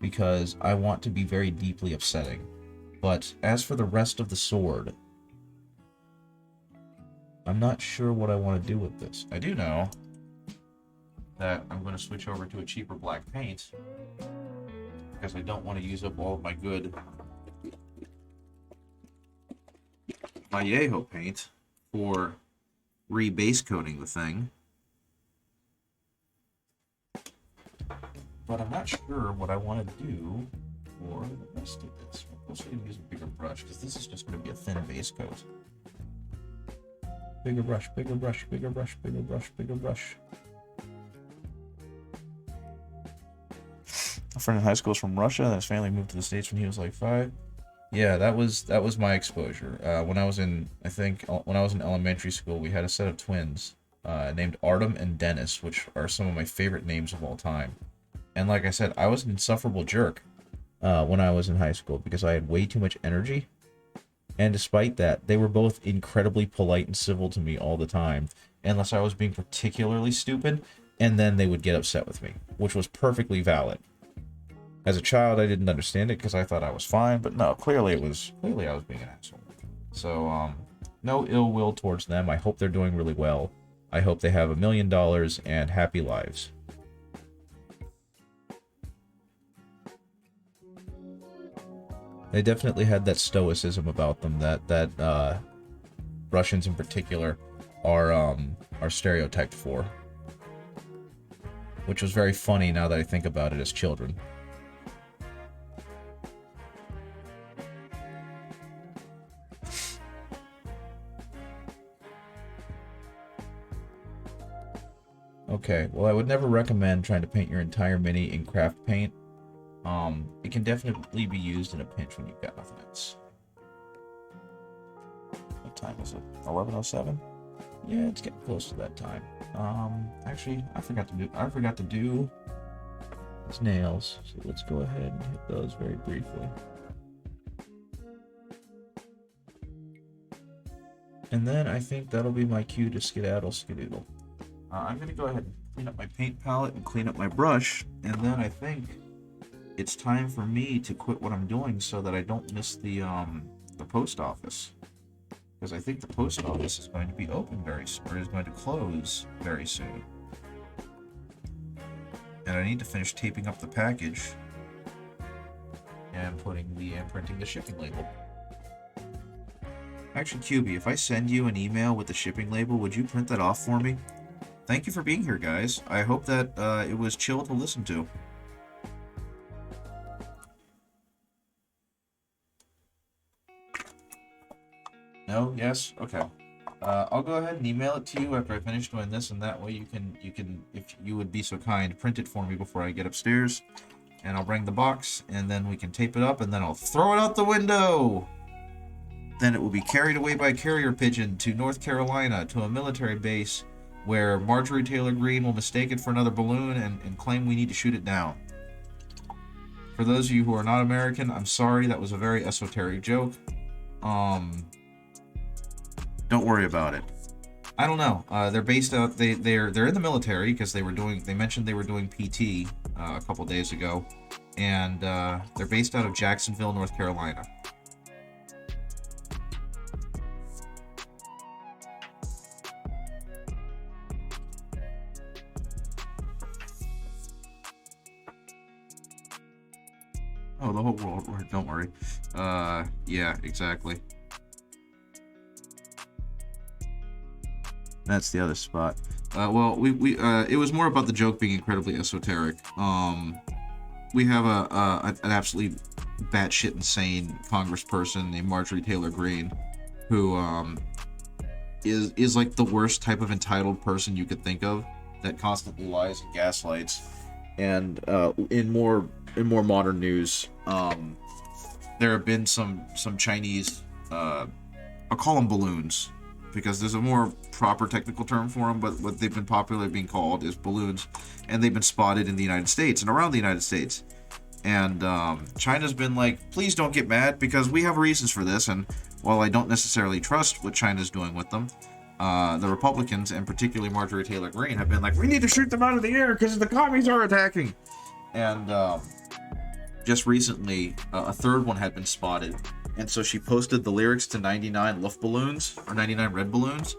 because I want to be very deeply upsetting. But as for the rest of the sword, I'm not sure what I want to do with this. I do know that I'm going to switch over to a cheaper black paint because I don't want to use up all of my good Vallejo paint for re-base coating the thing. But I'm not sure what I want to do for the rest of this. I'm also going to use a bigger brush because this is just going to be a thin base coat. Bigger brush, bigger brush, bigger brush, bigger brush, bigger brush. A friend in high school is from Russia, and his family moved to the States when he was like 5. Yeah, that was my exposure. When I was in elementary school, we had a set of twins named Artem and Dennis, which are some of my favorite names of all time. And like I said, I was an insufferable jerk when I was in high school because I had way too much energy. And despite that, they were both incredibly polite and civil to me all the time, unless I was being particularly stupid, and then they would get upset with me, which was perfectly valid. As a child, I didn't understand it because I thought I was fine, but no, clearly I was being an asshole. So, no ill will towards them. I hope they're doing really well. I hope they have $1 million and happy lives. They definitely had that stoicism about them that Russians in particular are stereotyped for, which was very funny now that I think about it as children. Okay, well, I would never recommend trying to paint your entire mini in craft paint. It can definitely be used in a pinch when you've got nothing else. What time is it? 11:07? Yeah, it's getting close to that time. Actually, I forgot to do his nails, so let's go ahead and hit those very briefly. And then I think that'll be my cue to skedaddle. I'm gonna go ahead and clean up my paint palette and clean up my brush, and then I think it's time for me to quit what I'm doing so that I don't miss the post office. Because I think the post office is going to be open very soon, or is going to close very soon. And I need to finish taping up the package and printing the shipping label. Actually, QB, if I send you an email with the shipping label, would you print that off for me? Thank you for being here, guys. I hope that it was chill to listen to. No? Yes? Okay. I'll go ahead and email it to you after I finish doing this, and that way you can, if you would be so kind, print it for me before I get upstairs. And I'll bring the box, and then we can tape it up, and then I'll throw it out the window! Then it will be carried away by carrier pigeon to North Carolina, to a military base, where Marjorie Taylor Greene will mistake it for another balloon and claim we need to shoot it down. For those of you who are not American, I'm sorry, that was a very esoteric joke. Don't worry about it. I don't know. They're based out. They're in the military because they mentioned they were doing PT a couple days ago, and they're based out of Jacksonville, North Carolina. Oh, the whole world. Don't worry. Yeah, exactly. That's the other spot. Well, it was more about the joke being incredibly esoteric. We have an absolutely batshit insane congressperson named Marjorie Taylor Greene, who is like the worst type of entitled person you could think of, that constantly lies and gaslights. And in more modern news, there have been some Chinese, I'll call them balloons, because there's a more proper technical term for them, but what they've been popularly being called is balloons, and they've been spotted in the United States and around the United States. And China's been like, please don't get mad, because we have reasons for this. And while I don't necessarily trust what China's doing with them, the Republicans, and particularly Marjorie Taylor Greene, have been like, we need to shoot them out of the air because the commies are attacking. And just recently, a third one had been spotted. And so she posted the lyrics to 99 Luftballons, or 99 red balloons,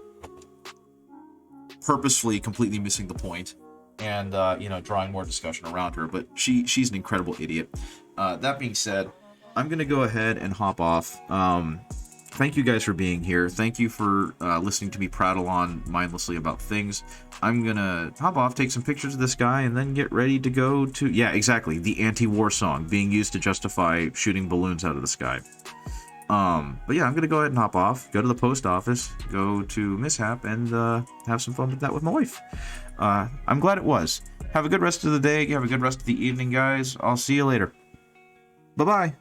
purposefully completely missing the point, and drawing more discussion around her. But she's an incredible idiot. That being said, I'm gonna go ahead and hop off. Thank you guys for being here. Thank you for listening to me prattle on mindlessly about things. I'm gonna hop off, take some pictures of this guy, and then get ready to go to, yeah, exactly, the anti-war song being used to justify shooting balloons out of the sky. But yeah, I'm gonna go ahead and hop off, go to the post office, go to Mishap, and have some fun with that with my wife. I'm glad it was. Have a good rest of the day, have a good rest of the evening, guys. I'll see you later. Bye-bye.